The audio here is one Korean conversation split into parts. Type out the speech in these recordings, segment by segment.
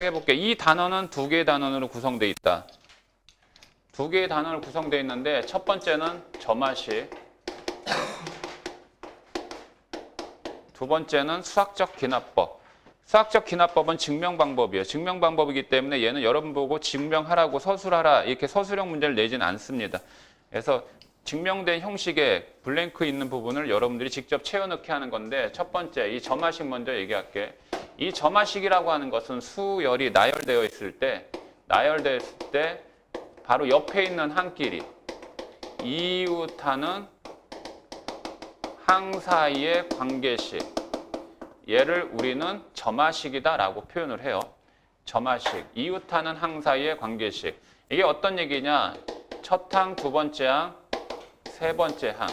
해볼게. 이 단어는 두 개의 단원으로 구성되어 있다. 두 개의 단원으로 구성되어 있는데 첫 번째는 점화식, 두 번째는 수학적 기납법. 수학적 기납법은 증명 방법이에요. 증명 방법이기 때문에 얘는 여러분 보고 증명하라고 서술하라 이렇게 서술형 문제를 내지는 않습니다. 그래서 증명된 형식에 블랭크 있는 부분을 여러분들이 직접 채워넣기 하는 건데 첫 번째 이 점화식 먼저 얘기할게. 이 점화식이라고 하는 것은 수열이 나열되어 있을 때 바로 옆에 있는 항끼리 이웃하는 항 사이의 관계식, 얘를 우리는 점화식이다라고 표현을 해요. 점화식, 이웃하는 항 사이의 관계식. 이게 어떤 얘기냐? 첫 항, 두 번째 항, 세 번째 항.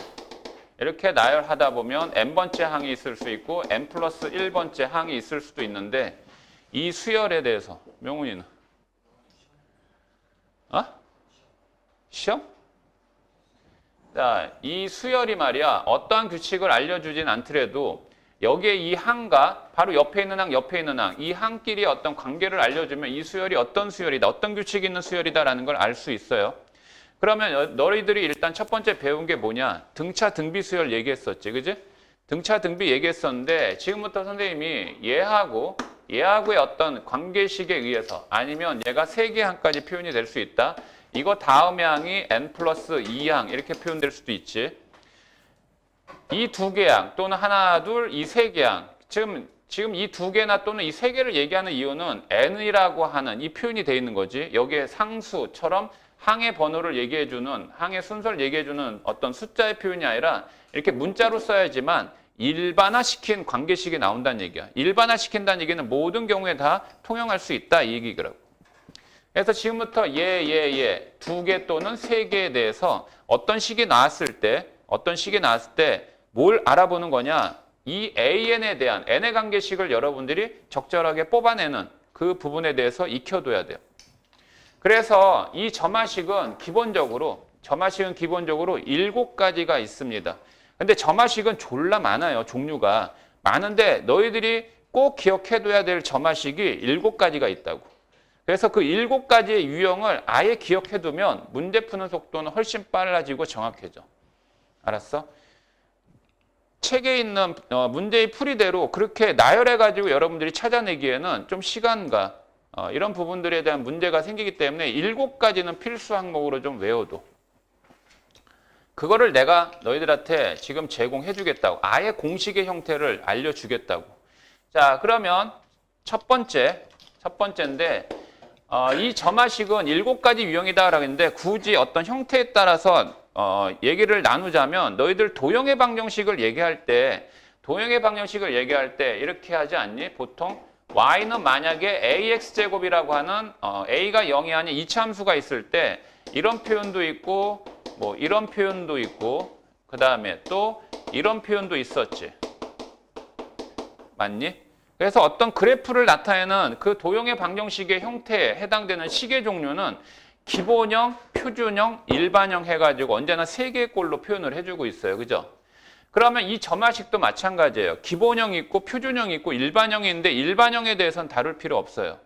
이렇게 나열하다 보면 n번째 항이 있을 수 있고 n 플러스 1번째 항이 있을 수도 있는데 이 수열에 대해서 명훈이는? 시험? 자, 이 수열이 말이야 어떠한 규칙을 알려주진 않더라도 여기에 이 항과 바로 옆에 있는 항, 이 항끼리 어떤 관계를 알려주면 이 수열이 어떤 수열이다, 어떤 규칙이 있는 수열이다라는 걸 알 수 있어요. 그러면 너희들이 일단 첫 번째 배운 게 뭐냐? 등차 등비 수열 얘기했었지, 그지? 등차 등비 얘기했었는데 지금부터 선생님이 얘하고의 어떤 관계식에 의해서 아니면 얘가 세 개의 항까지 표현이 될 수 있다. 이거 다음의 항이 n 플러스 2항 이렇게 표현될 수도 있지. 이 두 개의 항 또는 하나, 둘, 이 세 개의 항. 지금 이 두 개나 또는 이 세 개를 얘기하는 이유는 n이라고 하는 이 표현이 되어 있는 거지. 여기에 상수처럼 항의 번호를 얘기해주는, 항의 순서를 얘기해주는 어떤 숫자의 표현이 아니라 이렇게 문자로 써야지만 일반화시킨 관계식이 나온다는 얘기야. 일반화시킨다는 얘기는 모든 경우에 다 통용할 수 있다 이 얘기더라고. 그래서 지금부터 두 개 또는 세 개에 대해서 어떤 식이 나왔을 때 뭘 알아보는 거냐? 이 AN에 대한 N의 관계식을 여러분들이 적절하게 뽑아내는 그 부분에 대해서 익혀둬야 돼요. 그래서 이 점화식은 기본적으로 7가지가 있습니다. 근데 점화식은 졸라 많아요. 종류가. 많은데 너희들이 꼭 기억해둬야 될 점화식이 7가지가 있다고. 그래서 그 7가지의 유형을 아예 기억해두면 문제 푸는 속도는 훨씬 빨라지고 정확해져. 알았어? 책에 있는 문제의 풀이대로 그렇게 나열해가지고 여러분들이 찾아내기에는 좀 시간과 이런 부분들에 대한 문제가 생기기 때문에 7가지는 필수 항목으로 좀 외워둬. 그거를 내가 너희들한테 지금 제공해 주겠다고. 아예 공식의 형태를 알려주겠다고. 자, 그러면 첫 번째인데 이 점화식은 7가지 유형이다라고 했는데 굳이 어떤 형태에 따라서 얘기를 나누자면 너희들 도형의 방정식을 얘기할 때 이렇게 하지 않니? 보통 y는 만약에 ax제곱이라고 하는 a가 0이 아닌 이차함수가 있을 때 이런 표현도 있고 뭐 이런 표현도 있고 그 다음에 또 이런 표현도 있었지. 맞니? 그래서 어떤 그래프를 나타내는 그 도형의 방정식의 형태에 해당되는 식의 종류는 기본형, 표준형, 일반형 해가지고 언제나 3개의 꼴로 표현을 해주고 있어요. 그죠? 그러면 이 점화식도 마찬가지예요. 기본형이 있고 표준형이 있고 일반형이 있는데 일반형에 대해서는 다룰 필요 없어요.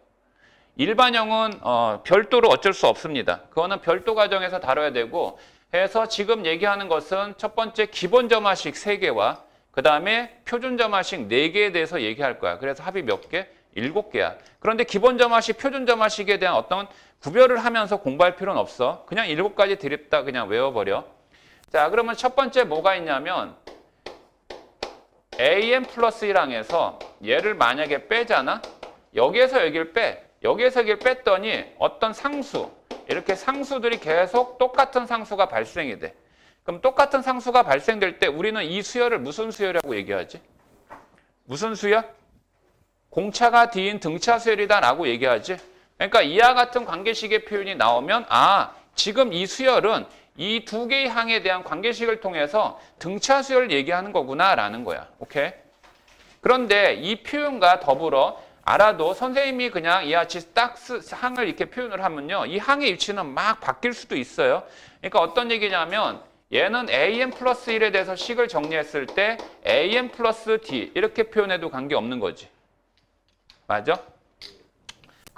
일반형은 별도로 어쩔 수 없습니다. 그거는 별도 과정에서 다뤄야 되고 해서 지금 얘기하는 것은 첫 번째 기본 점화식 3개와 그 다음에 표준 점화식 4개에 대해서 얘기할 거야. 그래서 합이 몇 개? 7개야. 그런데 기본 점화식, 표준 점화식에 대한 어떤 구별을 하면서 공부할 필요는 없어. 그냥 7가지 드립다 그냥 외워버려. 자, 그러면 첫 번째 뭐가 있냐면 an 플러스 1항에서 얘를 만약에 빼잖아? 여기에서 여기를 뺐더니 어떤 상수, 이렇게 상수들이 계속 똑같은 상수가 발생이 돼. 그럼 똑같은 상수가 발생될 때 우리는 이 수열을 무슨 수열이라고 얘기하지? 무슨 수열? 공차가 D인 등차 수열이다라고 얘기하지. 그러니까 이와 같은 관계식의 표현이 나오면 지금 이 수열은 이 두 개의 항에 대한 관계식을 통해서 등차 수열을 얘기하는 거구나라는 거야. 오케이? 그런데 이 표현과 더불어 알아도 선생님이 그냥 이와 같이 딱 항을 이렇게 표현을 하면요. 이 항의 위치는 막 바뀔 수도 있어요. 그러니까 어떤 얘기냐면 얘는 an 플러스 1에 대해서 식을 정리했을 때 an 플러스 d 이렇게 표현해도 관계없는 거지. 맞아?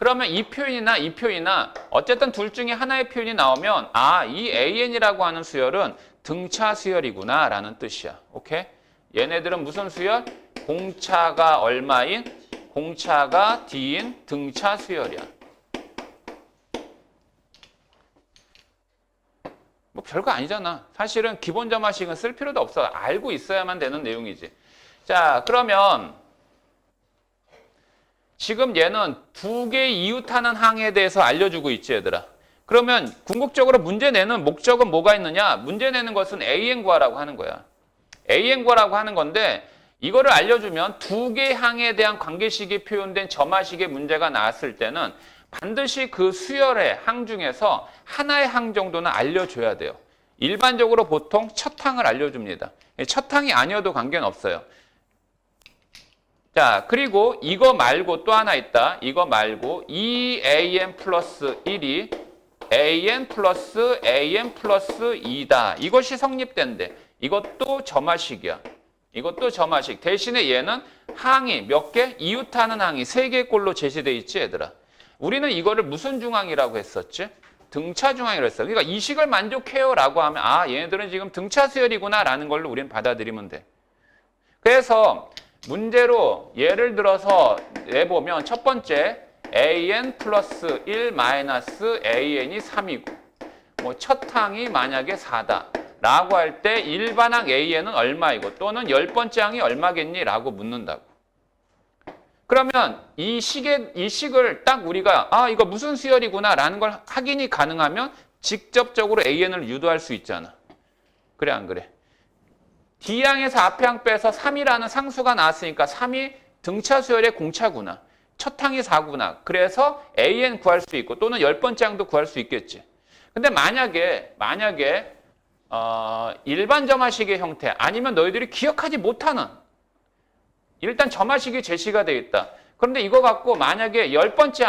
그러면 이 표현이나 어쨌든 둘 중에 하나의 표현이 나오면 아, 이 AN이라고 하는 수열은 등차 수열이구나 라는 뜻이야. 오케이? 얘네들은 무슨 수열? 공차가 얼마인? 공차가 D인 등차 수열이야. 뭐 별거 아니잖아. 사실은 기본 점화식은 쓸 필요도 없어. 알고 있어야만 되는 내용이지. 자, 그러면 지금 얘는 두 개의 이웃하는 항에 대해서 알려주고 있지, 얘들아. 그러면 궁극적으로 문제 내는 목적은 뭐가 있느냐? 문제 내는 것은 AN 구하라고 하는 거야. AN 구하라고 하는 건데 이거를 알려주면 두 개의 항에 대한 관계식이 표현된 점화식의 문제가 나왔을 때는 반드시 그 수열의 항 중에서 하나의 항 정도는 알려줘야 돼요. 일반적으로 보통 첫 항을 알려줍니다. 첫 항이 아니어도 관계는 없어요. 자, 그리고 이거 말고 또 하나 있다. 이거 말고 2an 플러스 1이 an 플러스 2다. 이것이 성립된대. 이것도 점화식이야. 이것도 점화식. 대신에 얘는 항이 몇 개? 이웃하는 항이 3개의 꼴로 제시돼 있지, 얘들아. 우리는 이거를 무슨 중항이라고 했었지? 등차 중항이라고 했어. 그러니까 이 식을 만족해요라고 하면 아, 얘네들은 지금 등차 수열이구나라는 걸로 우리는 받아들이면 돼. 그래서 문제로 예를 들어서 내보면 첫 번째 an 플러스 1 마이너스 an이 3이고 뭐 첫 항이 만약에 4다 라고 할 때 일반항 an은 얼마이고 또는 10번째 항이 얼마겠니? 라고 묻는다고. 그러면 이 식을 딱 우리가 아, 이거 무슨 수열이구나 라는 걸 확인이 가능하면 직접적으로 an을 유도할 수 있잖아. 그래 안 그래? D항에서 앞에 항 빼서 3이라는 상수가 나왔으니까 3이 등차 수열의 공차구나. 첫 항이 4구나. 그래서 AN 구할 수 있고 또는 10번째 항도 구할 수 있겠지. 근데 만약에 일반 점화식의 형태 아니면 너희들이 기억하지 못하는 일단 점화식이 제시가 되어 있다. 그런데 이거 갖고 만약에 10번째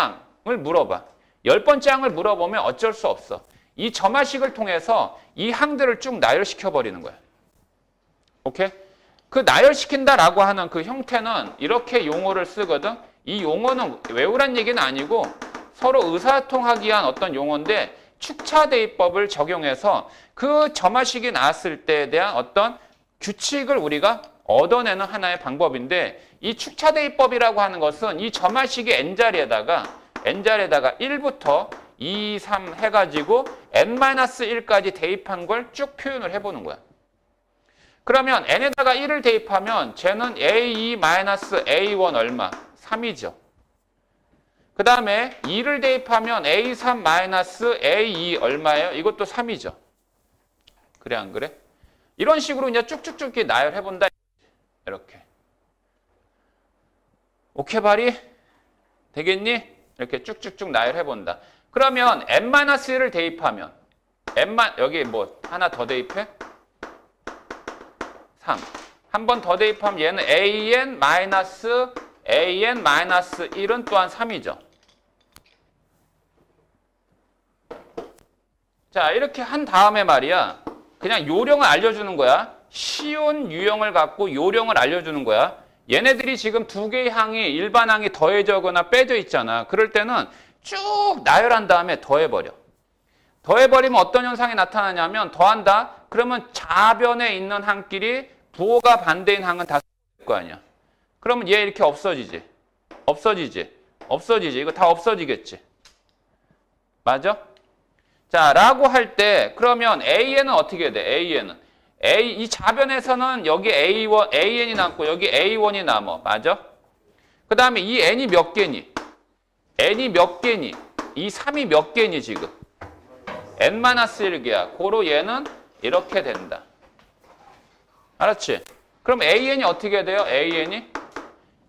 항을 물어봐. 10번째 항을 물어보면 어쩔 수 없어. 이 점화식을 통해서 이 항들을 쭉 나열시켜 버리는 거야. 오케이? 그 나열시킨다라고 하는 그 형태는 이렇게 용어를 쓰거든. 이 용어는 외우란 얘기는 아니고 서로 의사소통하기 위한 어떤 용어인데 축차대입법을 적용해서 그 점화식이 나왔을 때에 대한 어떤 규칙을 우리가 얻어내는 하나의 방법인데 이 축차대입법이라고 하는 것은 이 점화식의 n자리에다가 1부터 2, 3 해가지고 n-1까지 대입한 걸 쭉 표현을 해보는 거야. 그러면 n에다가 1을 대입하면 쟤는 a2-a1 얼마? 3이죠. 그 다음에 2를 대입하면 a3-a2 얼마예요? 이것도 3이죠. 그래 안 그래? 이런 식으로 이제 쭉쭉쭉 나열해본다. 이렇게. 오케이 바리? 되겠니? 이렇게 쭉쭉쭉 나열해본다. 그러면 n-1을 대입하면 여기 뭐 하나 더 대입해? 3. 한 번 더 대입하면 얘는 an-1은 또한 3이죠. 자, 이렇게 한 다음에 말이야. 그냥 요령을 알려주는 거야. 쉬운 유형을 갖고 요령을 알려주는 거야. 얘네들이 지금 두 개의 항이 일반 항이 더해져거나 빼져 있잖아. 그럴 때는 쭉 나열한 다음에 더해버려. 더해버리면 어떤 현상이 나타나냐면 더한다. 그러면 좌변에 있는 항끼리 부호가 반대인 항은 다 될 거 아니야. 그러면 얘 이렇게 없어지지. 없어지지. 이거 다 없어지겠지. 맞아? 자, 라고 할 때 그러면 AN은 어떻게 돼? AN은 이 좌변에서는 여기 AN이 남고 여기 A1이 남아. 맞아? 그 다음에 이 N이 몇 개니? N이 몇 개니? 이 3이 몇 개니 지금? N-1개야. 고로 얘는 이렇게 된다. 알았지? 그럼 AN이 어떻게 돼요? AN이?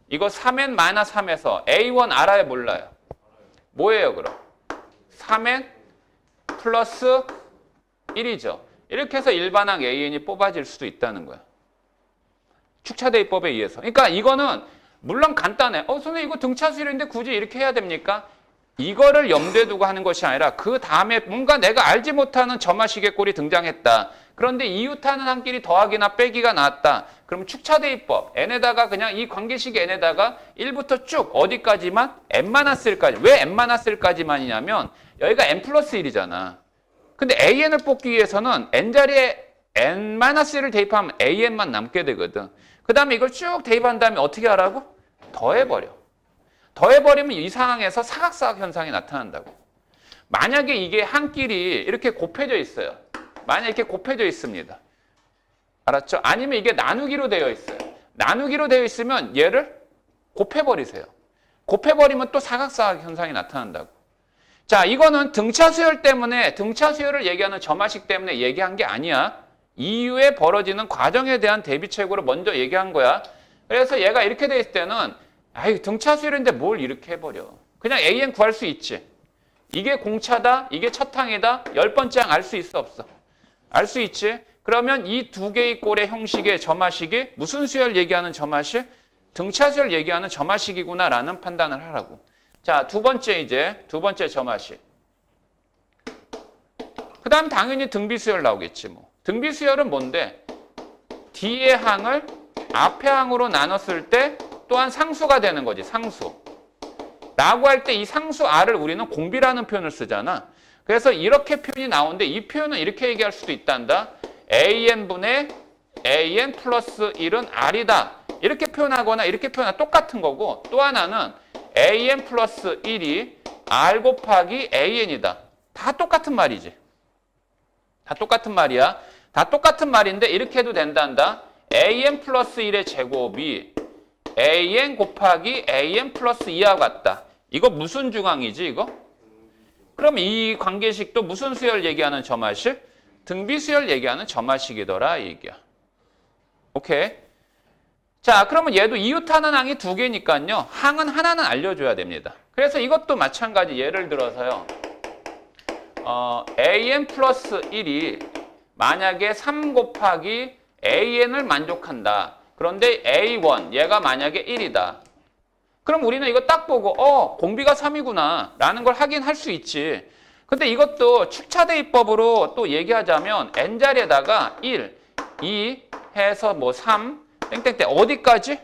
이거 3n-3에서 A1 알아요? 몰라요? 뭐예요 그럼? 3n 플러스 1이죠. 이렇게 해서 일반항 AN이 뽑아질 수도 있다는 거야. 축차대입법에 의해서. 그러니까 이거는 물론 간단해. 선생님 이거 등차수열인데 굳이 이렇게 해야 됩니까? 이거를 염두에 두고 하는 것이 아니라 그 다음에 뭔가 내가 알지 못하는 점화식의 꼴이 등장했다. 그런데 이웃하는 한끼리 더하기나 빼기가 나왔다. 그럼 축차대입법 n에다가 그냥 이 관계식 n에다가 1부터 쭉 어디까지만? n-1까지. 왜 n-1까지만이냐면 여기가 n 플러스 1이잖아. 근데 an을 뽑기 위해서는 n자리에 n-1을 대입하면 an만 남게 되거든. 그 다음에 이걸 쭉 대입한 다음에 어떻게 하라고? 더해버려. 더해버리면 이 상황에서 사각사각 현상이 나타난다고. 만약에 이게 한 끼리 이렇게 곱해져 있어요. 만약에 이렇게 곱해져 있습니다. 알았죠? 아니면 이게 나누기로 되어 있어요. 나누기로 되어 있으면 얘를 곱해버리세요. 곱해버리면 또 사각사각 현상이 나타난다고. 자, 이거는 등차 수열 때문에, 등차 수열을 얘기하는 점화식 때문에 얘기한 게 아니야. 이후에 벌어지는 과정에 대한 대비책으로 먼저 얘기한 거야. 그래서 얘가 이렇게 돼 있을 때는 아유, 등차 수열인데 뭘 이렇게 해버려. 그냥 AN 구할 수 있지. 이게 공차다, 이게 첫 항이다, 10번째 항 알 수 있어, 없어? 알 수 있지. 그러면 이 두 개의 꼴의 형식의 점화식이 무슨 수열 얘기하는 점화식? 등차 수열 얘기하는 점화식이구나라는 판단을 하라고. 자, 두 번째 점화식. 그 다음 당연히 등비수열 나오겠지 뭐. 등비수열은 뭔데? 뒤의 항을 앞의 항으로 나눴을 때 또한 상수가 되는 거지, 상수. 라고 할 때 이 상수 R을 우리는 공비라는 표현을 쓰잖아. 그래서 이렇게 표현이 나오는데 이 표현은 이렇게 얘기할 수도 있단다. AN분의 AN 플러스 1은 R이다. 이렇게 표현하거나 이렇게 표현하거나 똑같은 거고, 또 하나는 AN 플러스 1이 R 곱하기 AN이다. 다 똑같은 말이지. 다 똑같은 말이야. 다 똑같은 말인데 이렇게 해도 된단다. AN 플러스 1의 제곱이 AN 곱하기 AN 플러스 2와 같다. 이거 무슨 중항이지 이거? 그럼 이 관계식도 무슨 수열 얘기하는 점화식? 등비수열 얘기하는 점화식이더라 이 얘기야. 오케이. 자, 그러면 얘도 이웃하는 항이 두 개니까요. 항은 하나는 알려줘야 됩니다. 그래서 이것도 마찬가지. 예를 들어서요. AN 플러스 1이 만약에 3 곱하기 AN을 만족한다. 그런데 A1, 얘가 만약에 1이다. 그럼 우리는 이거 딱 보고 공비가 3이구나 라는 걸 확인할 수 있지. 근데 이것도 축차대입법으로 또 얘기하자면 n자리에다가 1, 2 해서 뭐 3, 땡땡땡 어디까지?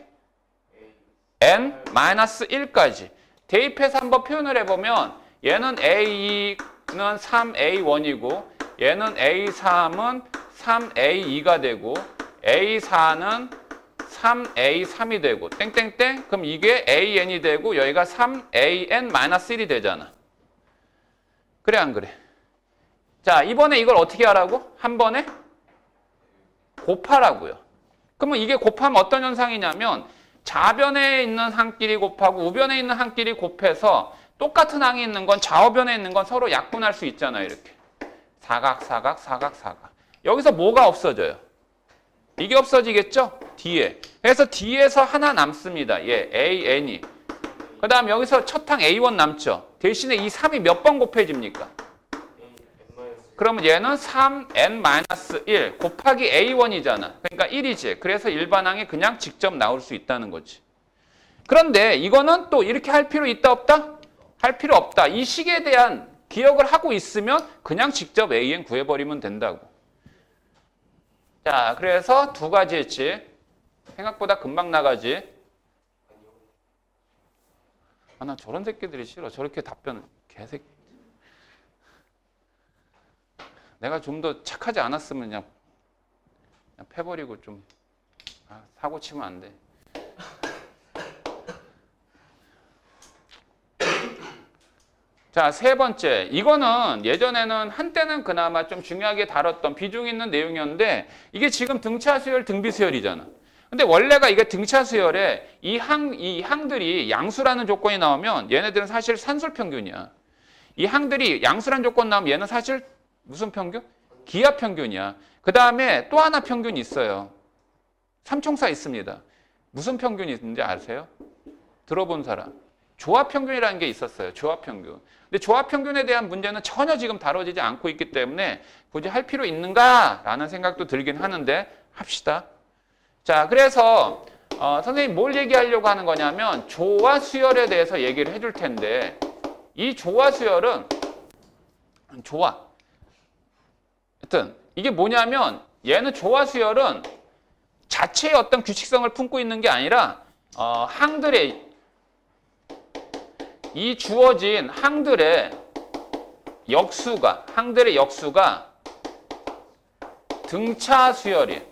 n-1까지. 대입해서 한번 표현을 해보면 얘는 A2는 3A1이고 얘는 A3은 3A2가 되고 A4는 3A3이 되고 땡땡땡 그럼 이게 AN이 되고 여기가 3AN-1이 되잖아. 그래 안 그래? 자, 이번에 이걸 어떻게 하라고? 한 번에 곱하라고요. 그러면 이게 곱하면 어떤 현상이냐면 좌변에 있는 항끼리 곱하고 우변에 있는 항끼리 곱해서 똑같은 항이 있는 건 좌우변에 있는 건 서로 약분할 수 있잖아요. 이렇게 사각 사각 사각 사각. 여기서 뭐가 없어져요? 이게 없어지겠죠? 뒤에. 그래서 뒤에서 하나 남습니다. 예, AN이. 그 다음 여기서 첫 항 A1 남죠? 대신에 이 3이 몇 번 곱해집니까? 그러면 얘는 3n-1 곱하기 A1이잖아. 그러니까 1이지. 그래서 일반항이 그냥 직접 나올 수 있다는 거지. 그런데 이거는 또 이렇게 할 필요 있다 없다? 할 필요 없다. 이 식에 대한 기억을 하고 있으면 그냥 직접 AN 구해버리면 된다고. 자, 그래서 두 가지 했지. 생각보다 금방 나가지. 아, 나 저런 새끼들이 싫어. 저렇게 답변 개새끼. 내가 좀 더 착하지 않았으면 그냥 패버리고 좀 사고 치면 안 돼. 자, 세 번째. 이거는 예전에는 한때는 그나마 좀 중요하게 다뤘던 비중 있는 내용이었는데 이게 지금 등차 수열, 등비 수열이잖아. 근데 원래가 이게 등차 수열에 이 항들이 양수라는 조건이 나오면 얘네들은 사실 산술 평균이야. 이 항들이 양수라는 조건 나오면 얘는 사실 무슨 평균? 기하 평균이야. 그 다음에 또 하나 평균이 있어요. 삼총사 있습니다. 무슨 평균이 있는지 아세요? 들어본 사람. 조합평균이라는 게 있었어요. 조합평균. 근데 조합평균에 대한 문제는 전혀 지금 다뤄지지 않고 있기 때문에 굳이 할 필요 있는가라는 생각도 들긴 하는데 합시다. 자, 그래서 선생님이 뭘 얘기하려고 하는 거냐면 조와 수열에 대해서 얘기를 해줄 텐데 이 조와 수열은 하여튼 이게 뭐냐면 얘는 조화 수열은 자체의 어떤 규칙성을 품고 있는 게 아니라 항들의 이 주어진 항들의 역수가 등차 수열이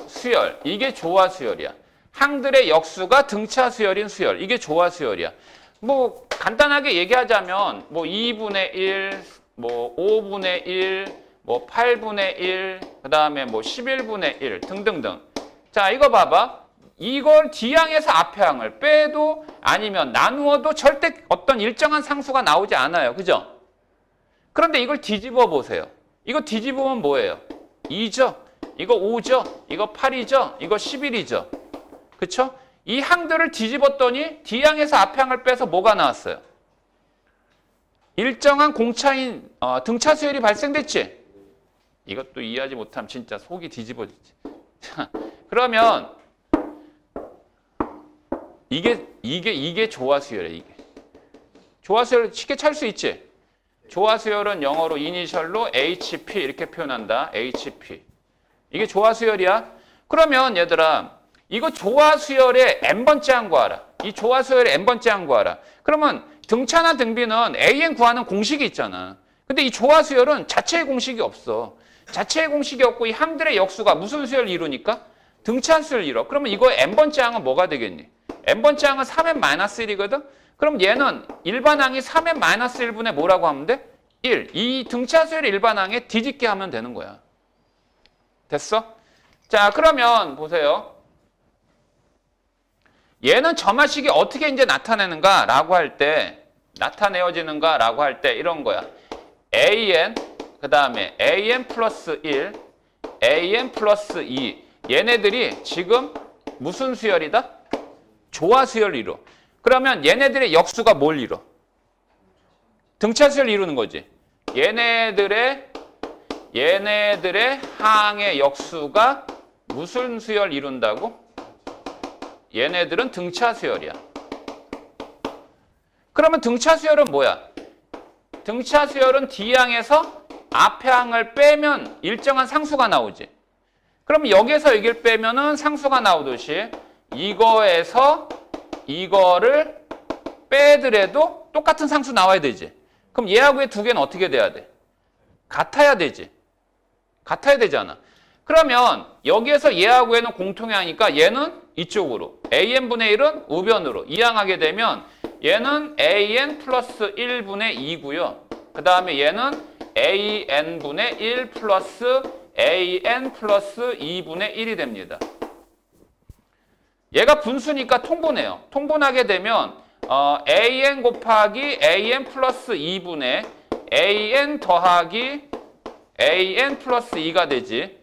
수열. 이게 조화 수열이야. 항들의 역수가 등차 수열인 수열. 이게 조화 수열이야. 뭐 간단하게 얘기하자면 뭐 2분의 1, 뭐 5분의 1, 뭐 8분의 1, 그다음에 뭐 11분의 1 등등등. 자, 이거 봐봐. 이걸 D항에서 앞에항을 빼도 아니면 나누어도 절대 어떤 일정한 상수가 나오지 않아요. 그죠? 그런데 이걸 뒤집어 보세요. 이거 뒤집으면 뭐예요? 2죠? 이거 5죠? 이거 8이죠? 이거 11이죠? 그쵸? 이 항들을 뒤집었더니 D항에서 앞에항을 빼서 뭐가 나왔어요? 일정한 공차인 등차 수열이 발생됐지? 이것도 이해하지 못하면 진짜 속이 뒤집어지지. 그러면 이게 조화 수열이에요. 이게 조화 수열 쉽게 찾을 수 있지? 조화 수열은 영어로 이니셜로 HP 이렇게 표현한다. HP. 이게 조화 수열이야. 그러면 얘들아, 이거 조화 수열의 n번째 항 구하라. 이 조화 수열의 n번째 항 구하라. 그러면 등차나 등비는 AN 구하는 공식이 있잖아. 근데 이 조화 수열은 자체의 공식이 없어. 자체의 공식이 없고 이 항들의 역수가 무슨 수열을 이루니까? 등차 수열을 이뤄. 그러면 이거 n번째 항은 뭐가 되겠니? n번째 항은 3n-1이거든? 그럼 얘는 일반항이 3n-1분의 뭐라고 하면 돼? 1. 이 등차 수열의 일반항에 뒤집게 하면 되는 거야. 됐어? 자, 그러면 보세요. 얘는 점화식이 어떻게 이제 나타내는가라고 할 때, 나타내어지는가라고 할 때 이런 거야. AN, 그 다음에 AN 플러스 1, AN 플러스 2. 얘네들이 지금 무슨 수열이다? 조화 수열을 이뤄. 그러면 얘네들의 역수가 뭘 이뤄? 등차 수열을 이루는 거지. 얘네들의 항의 역수가 무슨 수열 이룬다고? 얘네들은 등차 수열이야. 그러면 등차 수열은 뭐야? 등차 수열은 D항에서 앞에 항을 빼면 일정한 상수가 나오지. 그럼 여기에서 여기를 빼면은 상수가 나오듯이 이거에서 이거를 빼더라도 똑같은 상수 나와야 되지. 그럼 얘하고 얘 두 개는 어떻게 돼야 돼? 같아야 되지. 같아야 되잖아. 그러면 여기에서 얘하고 얘는 공통이 하니까 얘는 이쪽으로 AN분의 1은 우변으로 이항하게 되면 얘는 AN 플러스 1분의 2고요. 그 다음에 얘는 AN분의 1 플러스 AN 플러스 2분의 1이 됩니다. 얘가 분수니까 통분해요. 통분하게 되면 AN 곱하기 AN 플러스 2분의 AN 더하기 AN 플러스 2가 되지.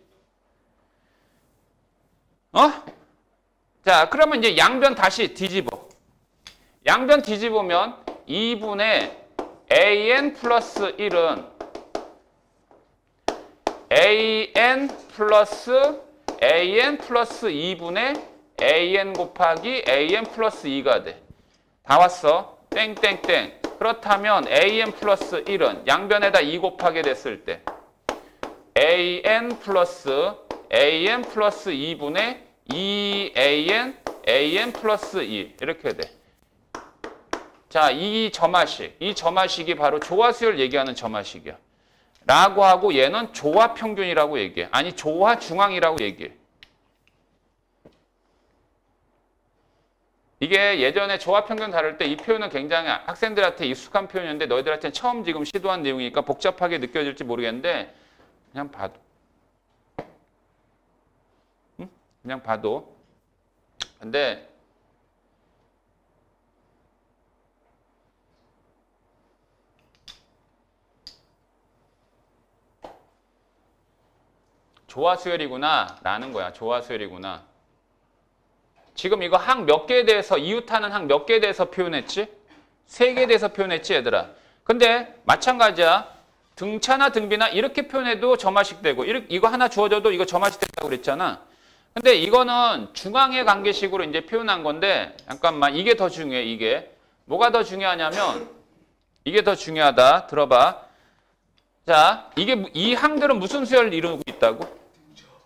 자, 그러면 이제 양변 다시 뒤집어. 양변 뒤집으면 2분의 AN 플러스 1은 AN 플러스 2분의 AN 곱하기 AN 플러스 2가 돼. 다 왔어. 땡땡땡. 그렇다면 AN 플러스 1은 양변에다 2 곱하게 됐을 때 AN 플러스 2분의 2AN 플러스 2 이렇게 돼. 자, 이 점화식이 바로 조화수열 얘기하는 점화식이야. 라고 하고 얘는 조화평균이라고 얘기해. 아니, 조화중앙이라고 얘기해. 이게 예전에 조화평균 다룰 때 이 표현은 굉장히 학생들한테 익숙한 표현이었는데 너희들한테는 처음 지금 시도한 내용이니까 복잡하게 느껴질지 모르겠는데 그냥 봐도. 응? 그냥 봐도. 근데 조화수열이구나 라는 거야. 조화수열이구나. 지금 이거 항 몇 개에 대해서 이웃하는 항 몇 개에 대해서 표현했지? 3개에 대해서 표현했지 얘들아. 근데 마찬가지야. 등차나 등비나 이렇게 표현해도 점화식 되고 이거 하나 주어져도 이거 점화식 된다고 그랬잖아. 근데 이거는 중앙의 관계식으로 이제 표현한 건데 잠깐만 이게 더 중요해. 이게 뭐가 더 중요하냐면 이게 더 중요하다. 들어봐. 자, 이게 이 항들은 무슨 수열을 이루고 있다고?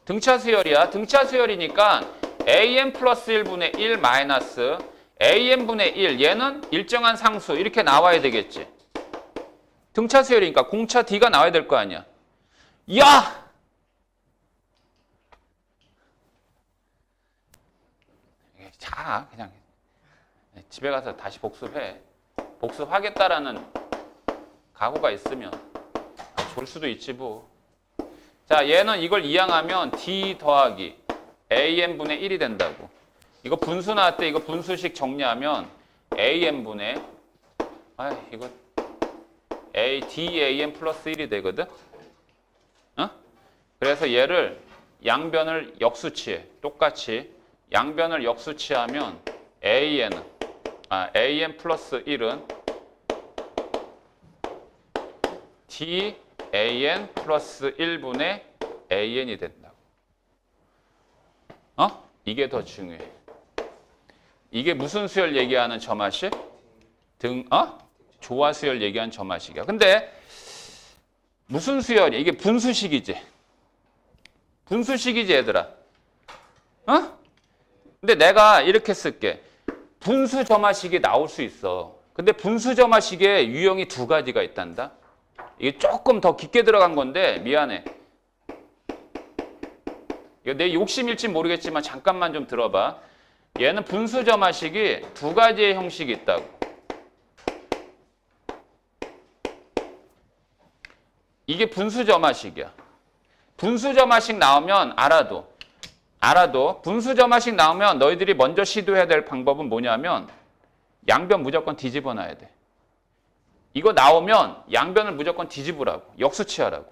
등차 수열이야. 등차 수열이니까 an 플러스 1분의 1 마이너스 an분의 1 얘는 일정한 상수 이렇게 나와야 되겠지. 등차 수열이니까 공차 d가 나와야 될 거 아니야. 야! 자, 그냥 집에 가서 다시 복습해. 복습하겠다라는 각오가 있으면 좋을 수도 있지 뭐. 자, 얘는 이걸 이항하면 d 더하기 an분의 1이 된다고. 이거 분수 나왔을 때 이거 분수식 정리하면 an분의 이거 dan 플러스 1이 되거든. 어? 그래서 얘를 양변을 역수치해. 똑같이 양변을 역수치하면 an 플러스 1은 dan 플러스 1분의 an이 된다고. 이게 더 중요해. 이게 무슨 수열 얘기하는 점화식? 조화 수열 얘기하는 점화식이야. 근데 무슨 수열이? 이게 분수식이지. 분수식이지 얘들아. 근데 내가 이렇게 쓸게. 분수 점화식이 나올 수 있어. 근데 분수 점화식에 유형이 두 가지가 있단다. 이게 조금 더 깊게 들어간 건데 미안해. 이거 내 욕심일지 모르겠지만 잠깐만 좀 들어봐. 얘는 분수 점화식이 두 가지의 형식이 있다고. 이게 분수 점화식이야. 분수 점화식 나오면 알아도 분수 점화식 나오면 너희들이 먼저 시도해야 될 방법은 뭐냐면 양변 무조건 뒤집어 놔야 돼. 이거 나오면 양변을 무조건 뒤집으라고. 역수치하라고.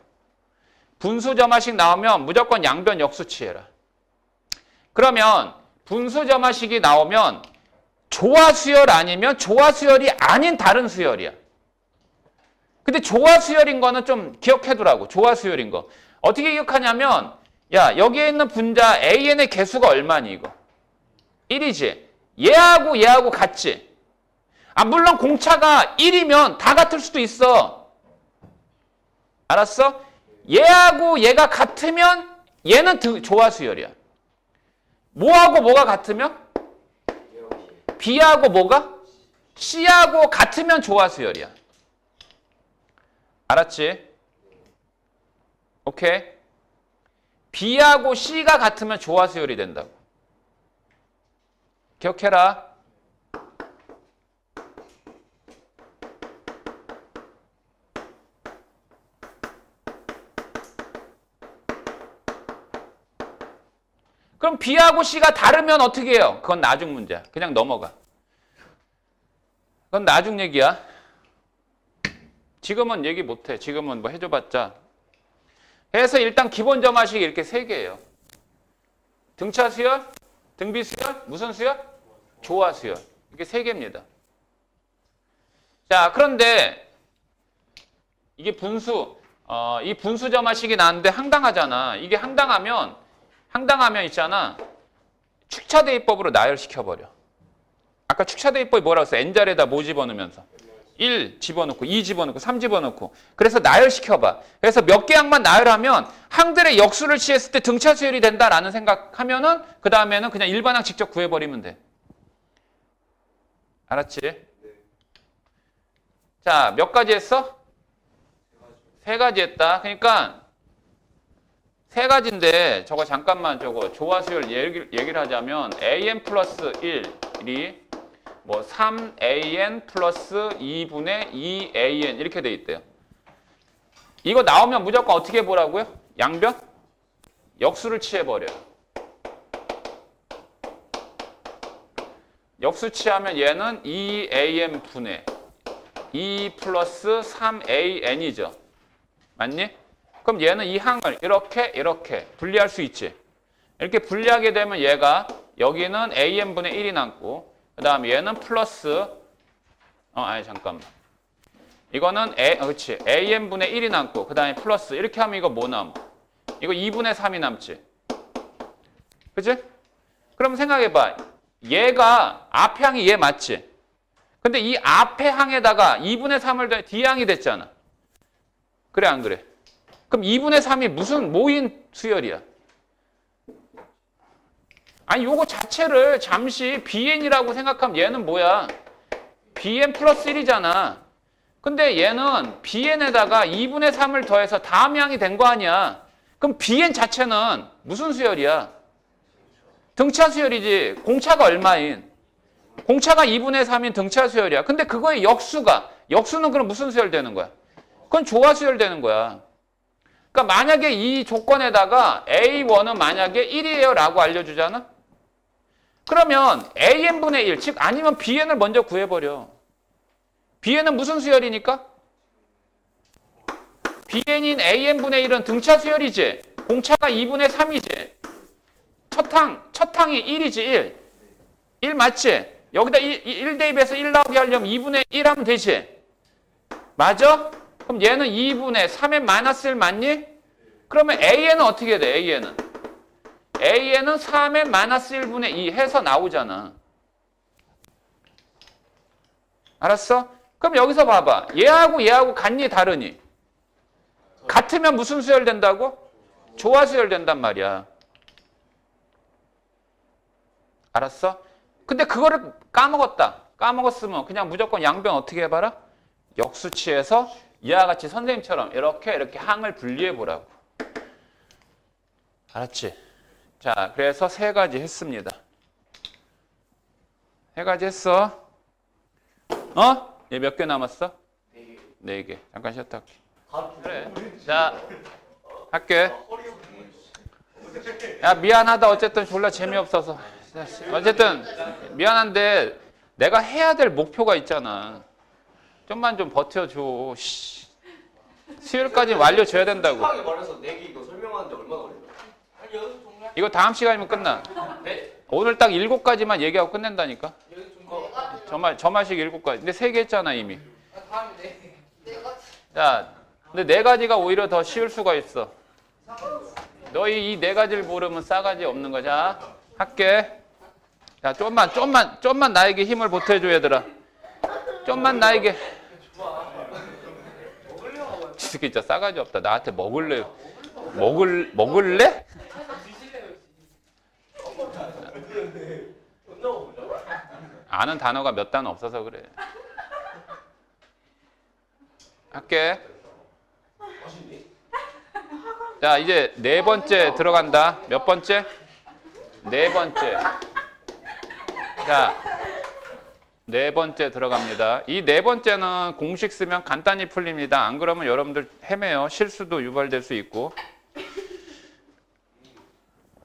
분수 점화식 나오면 무조건 양변 역수치해라. 그러면 분수 점화식이 나오면 조화 수열 아니면 조화 수열이 아닌 다른 수열이야. 근데 조화 수열인 거는 좀 기억해두라고. 조화 수열인 거. 어떻게 기억하냐면 야, 여기에 있는 분자 an의 개수가 얼마니 이거? 1이지. 얘하고 같지. 물론 공차가 1이면 다 같을 수도 있어. 알았어? 얘하고 얘가 같으면 얘는 조화 수열이야. 뭐하고 뭐가 같으면? B하고 뭐가? C하고 같으면 조화 수열이야. 알았지? 오케이? B하고 C가 같으면 조화 수열이 된다고. 기억해라. 그럼 B하고 C가 다르면 어떻게 해요? 그건 나중 문제야. 그냥 넘어가. 그건 나중 얘기야. 지금은 얘기 못해. 지금은 뭐 해줘봤자. 그래서 일단 기본 점화식이 이렇게 세 개예요. 등차 수열, 등비 수열, 무슨 수열? 조화 수열. 이게 세 개입니다. 자, 그런데 이게 이 분수 점화식이 나왔는데 항당하잖아. 이게 항당하면 있잖아. 축차대입법으로 나열시켜버려. 아까 축차대입법이 뭐라고 했어? n자리에다 뭐 집어넣으면서? 1 집어넣고 2 집어넣고 3 집어넣고. 그래서 나열시켜봐. 그래서 몇 개 항만 나열하면 항들의 역수를 취했을 때 등차 수열이 된다라는 생각하면은 그 다음에는 그냥 일반항 직접 구해버리면 돼. 알았지? 자, 몇 가지 했어? 세 가지 했다. 그러니까 세 가지인데 저거 잠깐만 조화 수열 얘기를 하자면 an 플러스 1이 뭐 3an 플러스 2분의 2an 이렇게 돼 있대요. 이거 나오면 무조건 어떻게 보라고요? 양변? 역수를 취해버려요. 역수 취하면 얘는 2an 분의 2 플러스 3an이죠. 맞니? 그럼 얘는 이 항을 이렇게 분리할 수 있지. 이렇게 분리하게 되면 얘가 여기는 an분의 1이 남고 그 다음에 얘는 플러스 잠깐만. 이거는 그렇지. an분의 1이 남고 그 다음에 플러스 이렇게 하면 이거 뭐 남아? 이거 2분의 3이 남지. 그치? 그럼 생각해봐. 얘가 앞에 항이 얘 맞지? 근데 이 앞에 항에다가 2분의 3을 더해 D항이 됐잖아. 그래 안 그래? 그럼 2분의 3이 무슨 모인 수열이야? 아니 요거 자체를 잠시 bn이라고 생각하면 얘는 뭐야? bn 플러스 1이잖아. 근데 얘는 bn에다가 2분의 3을 더해서 다음 항이 된 거 아니야. 그럼 bn 자체는 무슨 수열이야? 등차 수열이지. 공차가 얼마인? 공차가 2분의 3인 등차 수열이야. 근데 그거의 역수는 그럼 무슨 수열 되는 거야? 그건 조화 수열 되는 거야. 그러니까 만약에 이 조건에다가 A1은 만약에 1이에요 라고 알려주잖아? 그러면 AN분의 1, 즉 아니면 BN을 먼저 구해버려. BN은 무슨 수열이니까? BN인 AN분의 1은 등차 수열이지. 공차가 2분의 3이지. 첫 항이 1이지 1. 1 맞지? 여기다 1 대입해서 1 나오게 하려면 2분의 1 하면 되지. 맞아? 그럼 얘는 2분의 3의 마이너스 1 맞니? 그러면 AN은 어떻게 돼? AN은 3의 마이너스 1분의 2 해서 나오잖아. 알았어? 그럼 여기서 봐봐. 얘하고 같니 다르니? 같으면 무슨 수열 된다고? 조화 수열 된단 말이야. 알았어? 근데 그거를 까먹었다. 까먹었으면 그냥 무조건 양변 어떻게 해봐라? 역수치에서 이와 같이 선생님처럼 이렇게 항을 분리해 보라고. 알았지? 자, 그래서 3가지 했습니다. 3가지 했어. 어? 얘 몇 개 남았어? 4개. 잠깐 쉬었다 할게. 그래. 자, 할게. 야, 미안하다. 어쨌든 졸라 재미없어서. 어쨌든 미안한데 내가 해야 될 목표가 있잖아. 좀만 좀 버텨줘. 수요일까지 완료줘야 된다고. 하게 말해서 내기 이거 설명하는데 얼마나 걸려? 이거 다음 시간이면 끝나. 네? 오늘 딱 7가지만 얘기하고 끝낸다니까. 저말식 7가지. 근데 3개 했잖아 이미. 자, 근데 4가지가 오히려 더 쉬울 수가 있어. 너희 이 4가지를 모르면 싸가지 없는 거자. 할게. 자, 좀만 나에게 힘을 보태줘 얘들아. 좀만 나에게. 이 새끼 진짜 싸가지 없다. 나한테 먹을래? 아는 단어가 몇 단어 없어서 그래. 할게. 자, 이제 4번째 들어간다. 몇 번째? 4번째. 자, 4번째 들어갑니다. 이 4번째는 공식 쓰면 간단히 풀립니다. 안 그러면 여러분들 헤매요. 실수도 유발될 수 있고.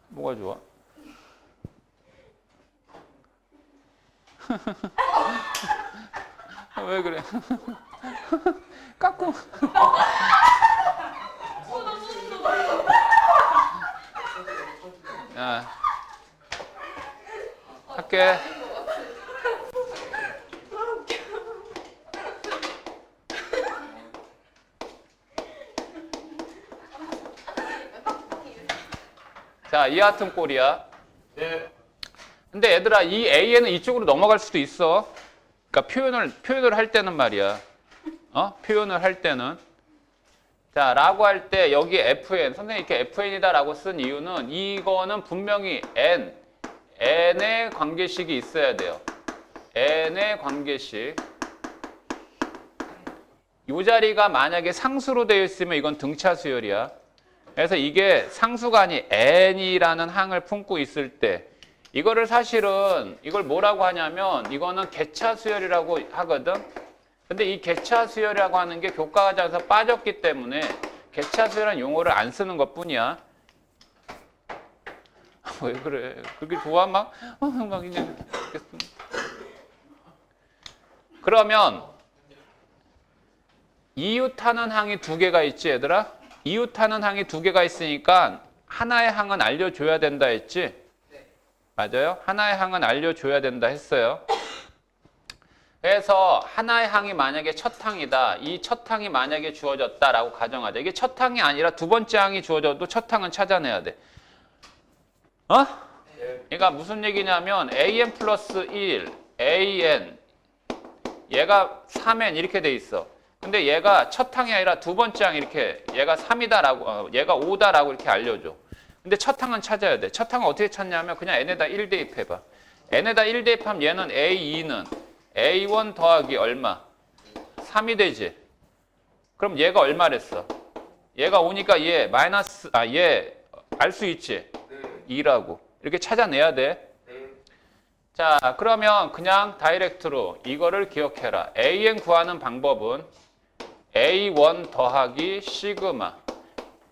뭐가 좋아? 왜 그래? 까꿍. 야, 할게. 자, 이 같은 꼴이야. 네. 근데 얘들아, 이 A에는 이쪽으로 넘어갈 수도 있어. 그러니까 표현을 할 때는 말이야. 표현을 할 때는. 자, 라고 할 때 여기 FN, 선생님 이렇게 FN이다라고 쓴 이유는 이거는 분명히 N의 관계식이 있어야 돼요. N의 관계식. 이 자리가 만약에 상수로 되어 있으면 이건 등차 수열이야. 그래서 이게 상수가 아닌 N이라는 항을 품고 있을 때 이거를 사실은 이걸 뭐라고 하냐면 이거는 개차 수열이라고 하거든. 근데 이 개차 수열이라고 하는 게 교과과정에서 빠졌기 때문에 개차 수열이라는 용어를 안 쓰는 것뿐이야. 왜 그래? 그렇게 좋아 막 그냥 그러면 이웃하는 항이 2개가 있지 얘들아? 이웃하는 항이 2개가 있으니까 하나의 항은 알려줘야 된다 했지? 맞아요? 하나의 항은 알려줘야 된다 했어요. 그래서 하나의 항이 만약에 첫 항이다. 이 첫 항이 만약에 주어졌다라고 가정하자. 이게 첫 항이 아니라 2번째 항이 주어져도 첫 항은 찾아내야 돼. 그러니까 무슨 얘기냐면 AN 플러스 1, AN 얘가 3N 이렇게 돼 있어. 근데 얘가 첫 항이 아니라 두 번째 항 이렇게 얘가 3이다라고 얘가 5다라고 이렇게 알려줘. 근데 첫 항은 찾아야 돼. 첫 항은 어떻게 찾냐면 그냥 n에다 1 대입해봐. n에다 1 대입하면 얘는 A2는 A1 더하기 얼마? 3이 되지. 그럼 얘가 얼마랬어? 얘가 오니까 얘 마이너스 얘 알 수 있지? 2라고. 이렇게 찾아내야 돼. 자, 그러면 그냥 다이렉트로 이거를 기억해라. AN 구하는 방법은 A1 더하기 시그마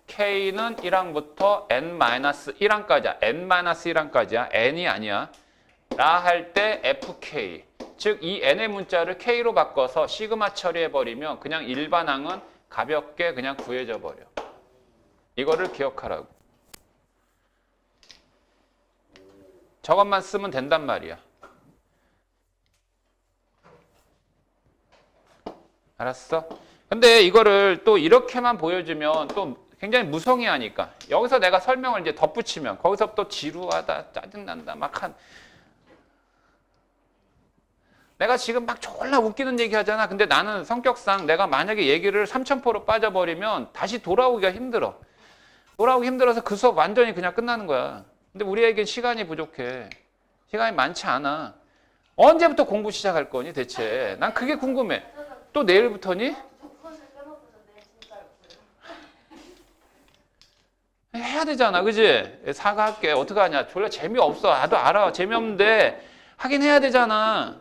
K는 1항부터 N-1항까지야. N-1항까지야. N이 아니야. 라 할 때 FK. 즉, 이 N의 문자를 K로 바꿔서 시그마 처리해버리면 그냥 일반항은 가볍게 그냥 구해져 버려. 이거를 기억하라고. 저것만 쓰면 된단 말이야. 알았어? 근데 이거를 또 이렇게만 보여주면 또 굉장히 무성의하니까 여기서 내가 설명을 이제 덧붙이면 거기서 또 지루하다, 짜증난다, 내가 지금 막 졸라 웃기는 얘기 하잖아. 근데 나는 성격상 내가 만약에 얘기를 3000%로 빠져버리면 다시 돌아오기가 힘들어. 돌아오기 힘들어서 그 수업 완전히 그냥 끝나는 거야. 근데 우리에겐 시간이 부족해. 시간이 많지 않아. 언제부터 공부 시작할 거니 대체? 난 그게 궁금해. 또 내일부터니? 해야 되잖아. 그지? 사과할게. 어떡하냐. 졸라 재미없어. 나도 알아. 재미없는데 하긴 해야 되잖아.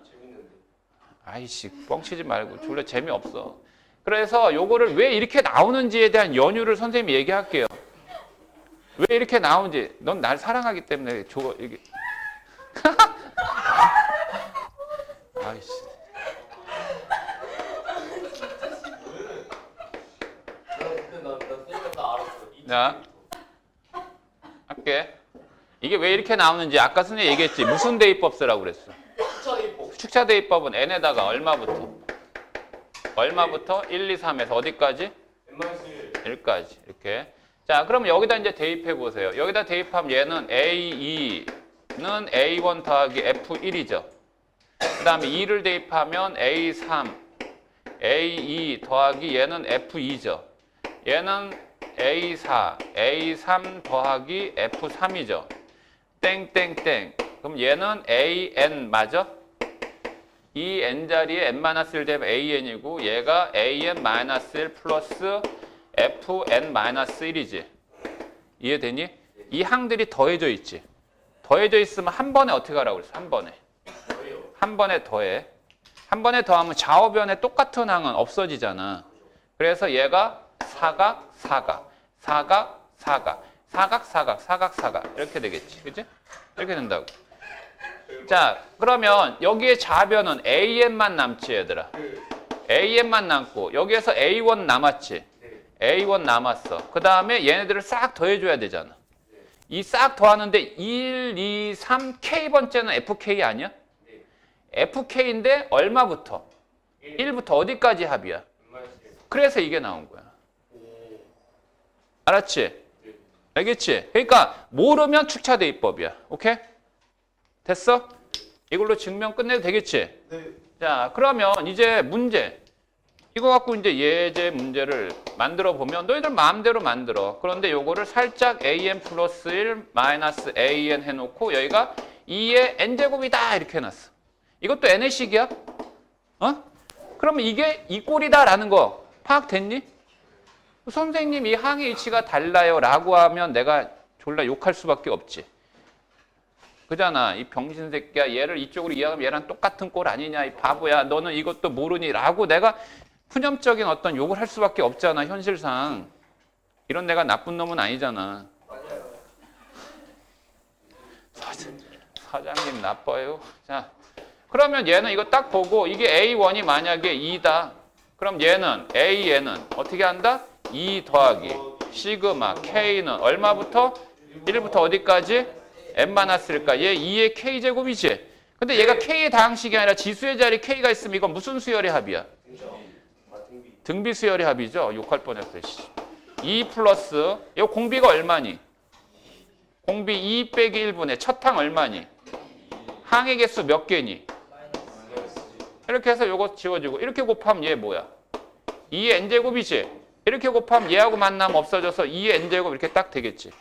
아이씨, 뻥치지 말고. 졸라 재미없어. 그래서 요거를 왜 이렇게 나오는지에 대한 연유를 선생님이 얘기할게요. 왜 이렇게 나오는지. 넌 날 사랑하기 때문에 저거 이게. 아이씨. 자, 할게. 이게 왜 이렇게 나오는지 아까 선생님이 얘기했지. 무슨 대입법 쓰라고 그랬어? 축차 대입법은 n에다가 얼마부터? 얼마부터? 1, 2, 3에서 어디까지? 1까지. 이렇게. 자, 그럼 여기다 이제 대입해 보세요. 여기다 대입하면 얘는 A2는 A1 더하기 F1이죠. 그 다음에 2를 대입하면 A3, A2 더하기 얘는 F2죠. 얘는 A4, A3 더하기 F3이죠. 땡땡땡. 그럼 얘는 AN 맞아? 이 N자리에 N-1 대입 AN이고 얘가 AN-1 플러스 FN-1이지. 이해되니? 이 항들이 더해져 있지. 더해져 있으면 한 번에 어떻게 하라고 그랬어? 한 번에. 한 번에 더해. 한 번에 더하면 좌우변에 똑같은 항은 없어지잖아. 그래서 얘가 사각, 사각, 사각, 사각, 사각, 사각, 사각, 사각 이렇게 되겠지. 그치? 이렇게 된다고. 자, 그러면 여기에 좌변은 AN만 남지 얘들아. AN만 남고 여기에서 A1 남았지. A1 남았어. 그 다음에 얘네들을 싹 더해줘야 되잖아. 이 싹 더하는데 1, 2, 3, K번째는 FK 아니야? FK인데 얼마부터? 1부터 어디까지 합이야? 그래서 이게 나온 거야. 알았지? 알겠지? 그러니까 모르면 축차 대입법이야. 오케이? 됐어? 이걸로 증명 끝내도 되겠지? 네. 자, 그러면 이제 문제. 이거 갖고 이제 예제 문제를 만들어 보면 너희들 마음대로 만들어. 그런데 요거를 살짝 an 플러스 1 마이너스 an 해놓고 여기가 2의 n제곱이다 이렇게 해놨어. 이것도 n의 식이야? 어? 그러면 이게 이 꼴이다라는 거 파악됐니? 선생님 이 항의 위치가 달라요 라고 하면 내가 졸라 욕할 수밖에 없지. 그잖아. 이 병신 새끼야. 얘를 이쪽으로 이해하면 얘랑 똑같은 꼴 아니냐. 이 바보야. 너는 이것도 모르니 라고 내가 푸념적인 어떤 욕을 할 수밖에 없잖아. 현실상. 이런 내가 나쁜 놈은 아니잖아. 사장님 나빠요. 자, 그러면 얘는 이거 딱 보고 이게 A1이 만약에 2다. 그럼 얘는 AN은 어떻게 한다? 2 더하기 시그마 K는 얼마부터? 1부터 어디까지? n-1일까? 얘 2의 K제곱이지. 근데 얘가 K의 다항식이 아니라 지수의 자리 K가 있으면 이건 무슨 수열의 합이야? 등비 수열의 합이죠. 욕할 뻔했어요. 2 플러스 이거 공비가 얼마니? 공비 2 빼기 1분의 첫 항 얼마니? 항의 개수 몇 개니? 이렇게 해서 요거 지워지고 이렇게 곱하면 얘 뭐야? 2의 n제곱이지. 이렇게 곱하면 얘하고 만나면 없어져서 2의 n제곱 이렇게 딱 되겠지.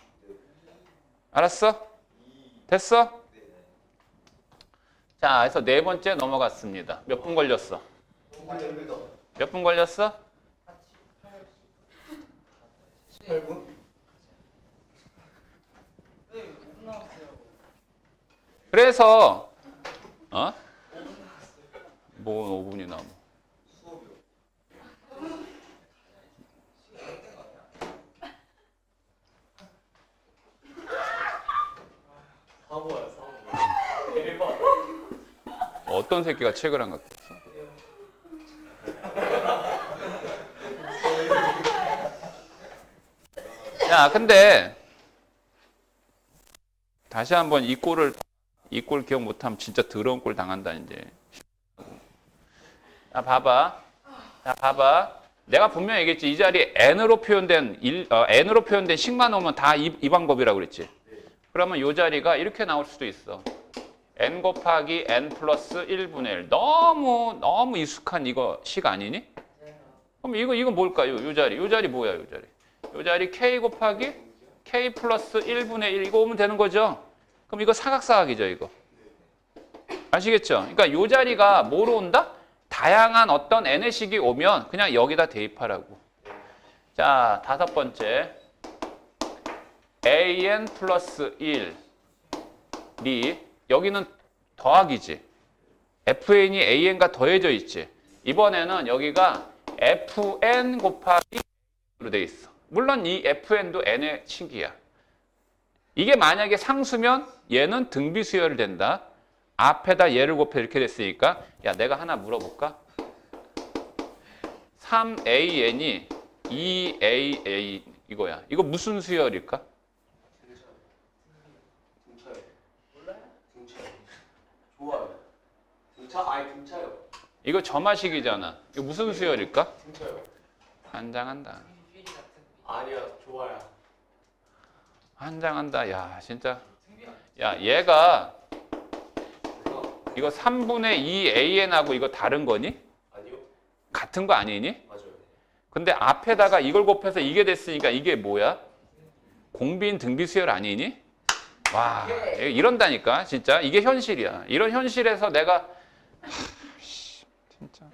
알았어? 됐어? 자, 그래서 네 번째 넘어갔습니다. 몇 분 걸렸어? 몇 분 걸렸어? 18분? 그래서 뭐 5분이나 뭐. 사모야 사모. 대박. 어떤 새끼가 책을 안 갖고 있어? 야, 근데 다시 한번 이 꼴 기억 못하면 진짜 더러운 꼴 당한다 이제. 자, 봐봐. 내가 분명히 얘기했지. 이 자리에 n으로 표현된 식만 오면 다 이 방법이라고 그랬지. 그러면 이 자리가 이렇게 나올 수도 있어. n 곱하기 n 플러스 1분의 1. 너무 익숙한 이거 식 아니니? 그럼 이거 뭘까요? 이 자리 뭐야? 이 자리 k 곱하기 k 플러스 1분의 1 이거 오면 되는 거죠? 그럼 이거 사각사각이죠, 이거. 아시겠죠? 그러니까 이 자리가 뭐로 온다? 다양한 어떤 n의 식이 오면 그냥 여기다 대입하라고. 자, 다섯 번째. an 플러스 1이 여기는 더하기지. fn이 an과 더해져 있지. 이번에는 여기가 fn 곱하기 로 돼 있어. 물론 이 fn도 n의 식이야. 이게 만약에 상수면 얘는 등비수열이 된다. 앞에다 얘를 곱해 이렇게 됐으니까 야, 내가 하나 물어볼까? 3an이 2aa 이거야. 이거 무슨 수열일까? 등차요. 몰라요? 등차요. 좋아요. 등차요. 이거 점화식이잖아. 이거 무슨 수열일까? 등차요. 환장한다. 아니야, 좋아요. 환장한다. 야, 진짜. 야, 얘가 이거 3분의 2an하고 이거 다른 거니? 아니요. 같은 거 아니니? 맞아요. 근데 앞에다가 이걸 곱해서 이게 됐으니까 이게 뭐야? 공비인 등비수열 아니니? 와, 이런다니까 진짜 이게 현실이야. 이런 현실에서 내가 진짜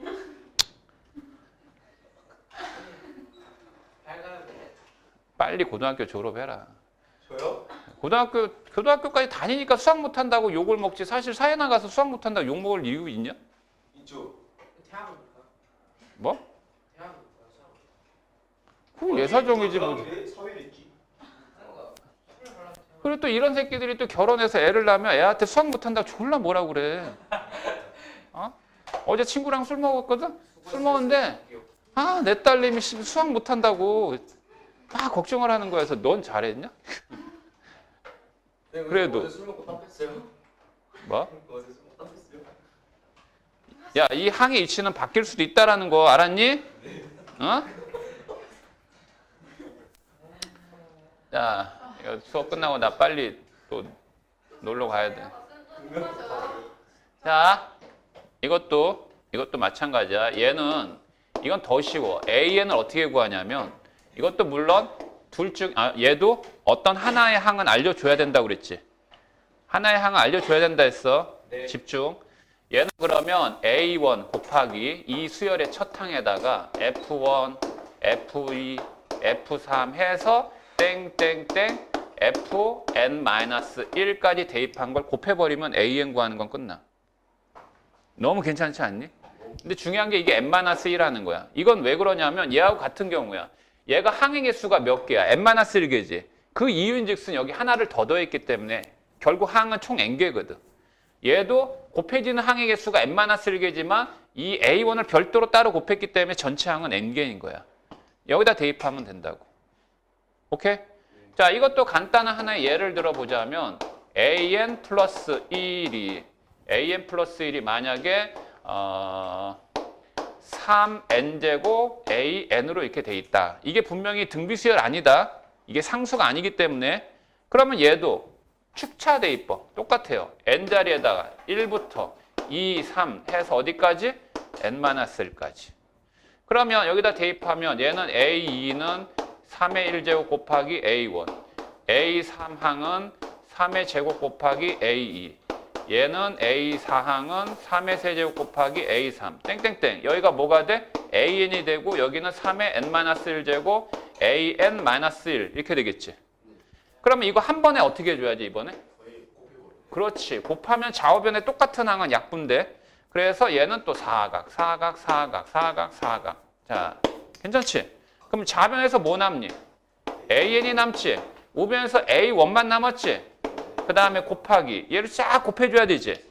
빨리 고등학교 졸업해라. 저요? 고등학교까지 다니니까 수학 못한다고 욕을 먹지. 사실 사회 나가서 수학 못한다고 욕 먹을 이유 있냐? 있죠. 뭐? 그 예사정이지 뭐. 사회에 있지. 그리고 또 이런 새끼들이 또 결혼해서 애를 낳으면 애한테 수학 못한다고 졸라 뭐라 그래. 어제 친구랑 술 먹었거든? 술 먹었는데 내 딸내미 수학 못한다고 막 걱정을 하는 거야. 그래서 넌 잘했냐? 네, 그래도. 어제 술 먹고 땀했어요. 뭐? 어제 술 먹고 땀했어요. 야, 이 항의 이치는 바뀔 수도 있다라는 거 알았니? 어? 자, 이거 수업 끝나고 나 빨리 또 놀러 가야 돼. 자, 이것도 마찬가지야. 이건 더 쉬워. AN을 어떻게 구하냐면 이것도 물론 얘도 어떤 하나의 항은 알려줘야 된다고 그랬지. 하나의 항은 알려줘야 된다 했어. 네. 집중. 얘는 그러면 A1 곱하기 이 수열의 첫 항에다가 F1, F2, F3 해서 땡땡땡 Fn-1까지 대입한 걸 곱해버리면 AN 구하는 건 끝나. 너무 괜찮지 않니? 근데 중요한 게 이게 n-1라는 거야. 이건 왜 그러냐면 얘하고 같은 경우야. 얘가 항의 개수가 몇 개야? n-1개지. 그 이유인즉슨 여기 하나를 더 더했기 때문에 결국 항은 총 n개거든. 얘도 곱해지는 항의 개수가 n-1개지만 이 A1을 별도로 따로 곱했기 때문에 전체 항은 n개인 거야. 여기다 대입하면 된다고. 오케이? 자, 이것도 간단한 하나의 예를 들어보자면 an 플러스 1이 만약에 3n제곱 an으로 이렇게 돼 있다. 이게 분명히 등비수열 아니다. 이게 상수가 아니기 때문에 그러면 얘도 축차 대입법 똑같아요. n자리에다가 1부터 2, 3 해서 어디까지? n-1까지. 그러면 여기다 대입하면 얘는 A2는 3의 1제곱 곱하기 A1, A3항은 3의 제곱 곱하기 A2, 얘는 A4항은 3의 세제곱 곱하기 A3, 땡땡땡. 여기가 뭐가 돼? AN이 되고 여기는 3의 N-1제곱 AN-1 이렇게 되겠지. 그러면 이거 한 번에 어떻게 해줘야지 이번에? 거의 곱해버려. 그렇지. 곱하면 좌우변에 똑같은 항은 약분돼. 그래서 얘는 또 사각, 사각, 사각, 사각, 사각. 자, 괜찮지? 그럼 좌변에서 뭐 남니? AN이 남지. 우변에서 A1만 남았지. 그 다음에 곱하기. 얘를 쫙 곱해줘야 되지.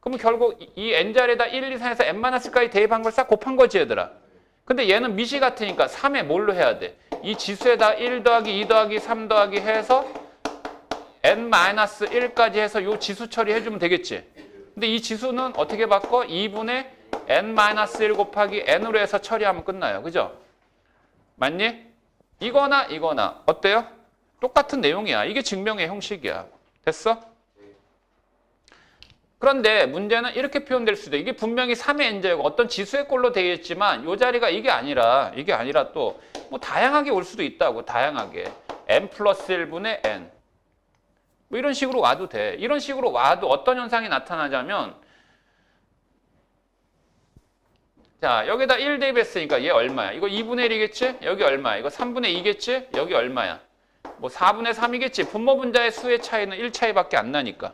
그러면 결국 이 n자리에다 1, 2, 3에서 n-까지 대입한 걸 싹 곱한 거지 얘들아. 근데 얘는 미시 같으니까 3에 뭘로 해야 돼? 이 지수에다 1 더하기 2 더하기 3 더하기 해서 n-1까지 해서 요 지수 처리해주면 되겠지. 근데 이 지수는 어떻게 바꿔? 2분의 n-1 곱하기 n으로 해서 처리하면 끝나요. 그죠? 맞니? 이거나 이거나 어때요? 똑같은 내용이야. 이게 증명의 형식이야. 됐어? 그런데 문제는 이렇게 표현될 수도 있어. 이게 분명히 3의 n제곱 어떤 지수의 꼴로 되어 있지만 이 자리가 이게 아니라 또 뭐 다양하게 올 수도 있다고. 다양하게. n 플러스 1분의 n. 뭐 이런 식으로 와도 돼. 이런 식으로 와도 어떤 현상이 나타나자면 자, 여기다 1 대입했으니까 얘 얼마야? 이거 2분의 1이겠지? 여기 얼마야? 이거 3분의 2겠지? 여기 얼마야? 뭐 4분의 3이겠지? 분모 분자의 수의 차이는 1 차이밖에 안 나니까.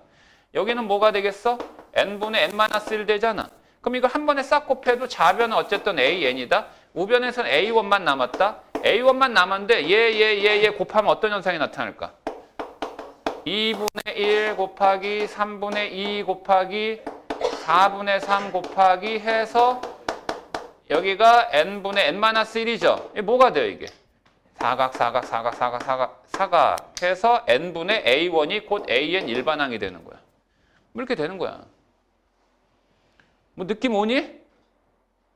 여기는 뭐가 되겠어? n분의 n-1 되잖아. 그럼 이거 한 번에 싹 곱해도 좌변은 어쨌든 an이다. 우변에서는 a1만 남았다. a1만 남았는데 얘 곱하면 어떤 현상이 나타날까? 2분의 1 곱하기 3분의 2 곱하기 4분의 3 곱하기 해서 여기가 n분의 n-1이죠. 이게 뭐가 돼요 이게? 사각 해서 n분의 a1이 곧 an 일반항이 되는 거야. 뭐 이렇게 되는 거야. 뭐 느낌 오니?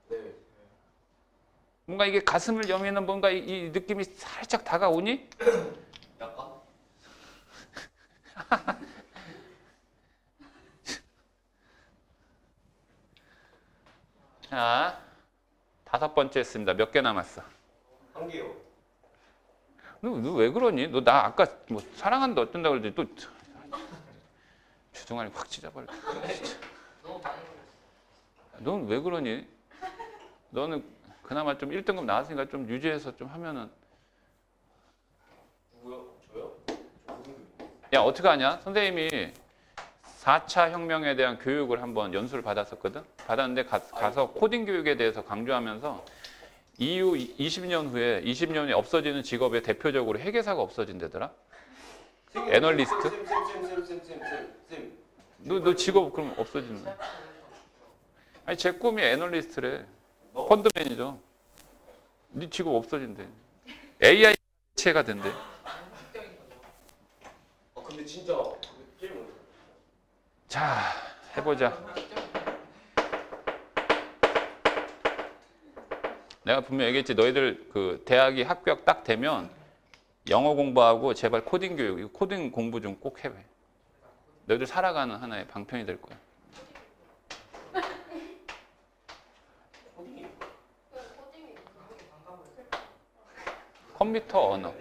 네. 뭔가 이게 가슴을 여미는 뭔가 이 느낌이 살짝 다가오니? 약간? 자, 5번째 했습니다. 몇 개 남았어? 한 개요. 너 왜 그러니? 너 나 아까 뭐 사랑한다 어쩐다 그러더니 또 주둥아리 확 찢어버려. 넌 왜 그러니? 너는 그나마 좀 1등급 나왔으니까 좀 유지해서 좀 하면은. 누구요? 저요? 야, 어떻게 하냐? 선생님이 4차 혁명에 대한 교육을 한번 연수를 받았었거든? 받았는데 가서 코딩 교육에 대해서 강조하면서 이후 20년 후에 20년이 없어지는 직업의 대표적으로 회계사가 없어진다더라? 애널리스트? 쌤. 너 직업 그럼 없어지는 거야? 아니 제 꿈이 애널리스트래. 펀드 매니저. 네 직업 없어진대. AI 체가 된대. 근데 진짜 제일 먼저. 자, 해보자. 내가 분명 얘기했지. 너희들 그 대학이 학교학 딱 되면 영어 공부하고 제발 코딩 교육, 이거 코딩 공부 좀 꼭 해. 너희들 살아가는 하나의 방편이 될 거야. 컴퓨터 언어.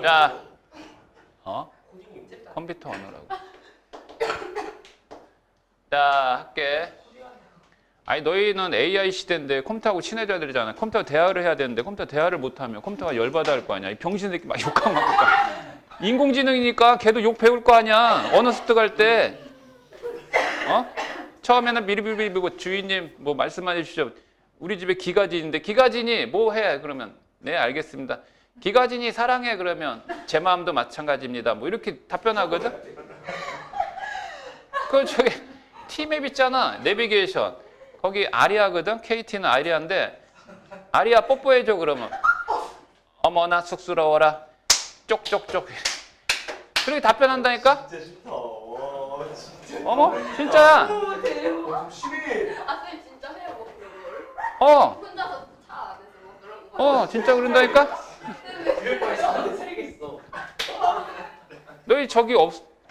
자, 컴퓨터 언어라고. 자, 할게. 아니 너희는 AI 시대인데 컴퓨터하고 친해져야 되잖아. 컴퓨터 대화를 해야 되는데 컴퓨터 대화를 못하면 컴퓨터가 열받아 할 거 아니야. 이 병신 새끼 막 욕하고 막. 인공지능이니까 걔도 욕 배울 거 아니야. 언어 습득할 때. 처음에는 미리비리비고 주인님 뭐 말씀해 주시죠. 우리 집에 기가진인데 기가진이 뭐 해? 그러면 네 알겠습니다. 기가진이 사랑해 그러면 제 마음도 마찬가지입니다. 뭐 이렇게 답변하거든. 그 저기 T맵 있잖아. 내비게이션. 거기 아리아거든. KT는 아리아인데 아리아 뽀뽀해줘 그러면 어머나 쑥스러워라. 쪽쪽쪽. 그렇게 답변한다니까? 진짜 싫다. 와, 진짜. 어머 진짜야. 좀 심해. 아, 쌤 진짜 해요, 뭐 그걸? 혼자서 차 안에서 뭐 그런 거. 진짜 그런다니까? 이럴 거에서 안에 세 개 있어. 너희 저기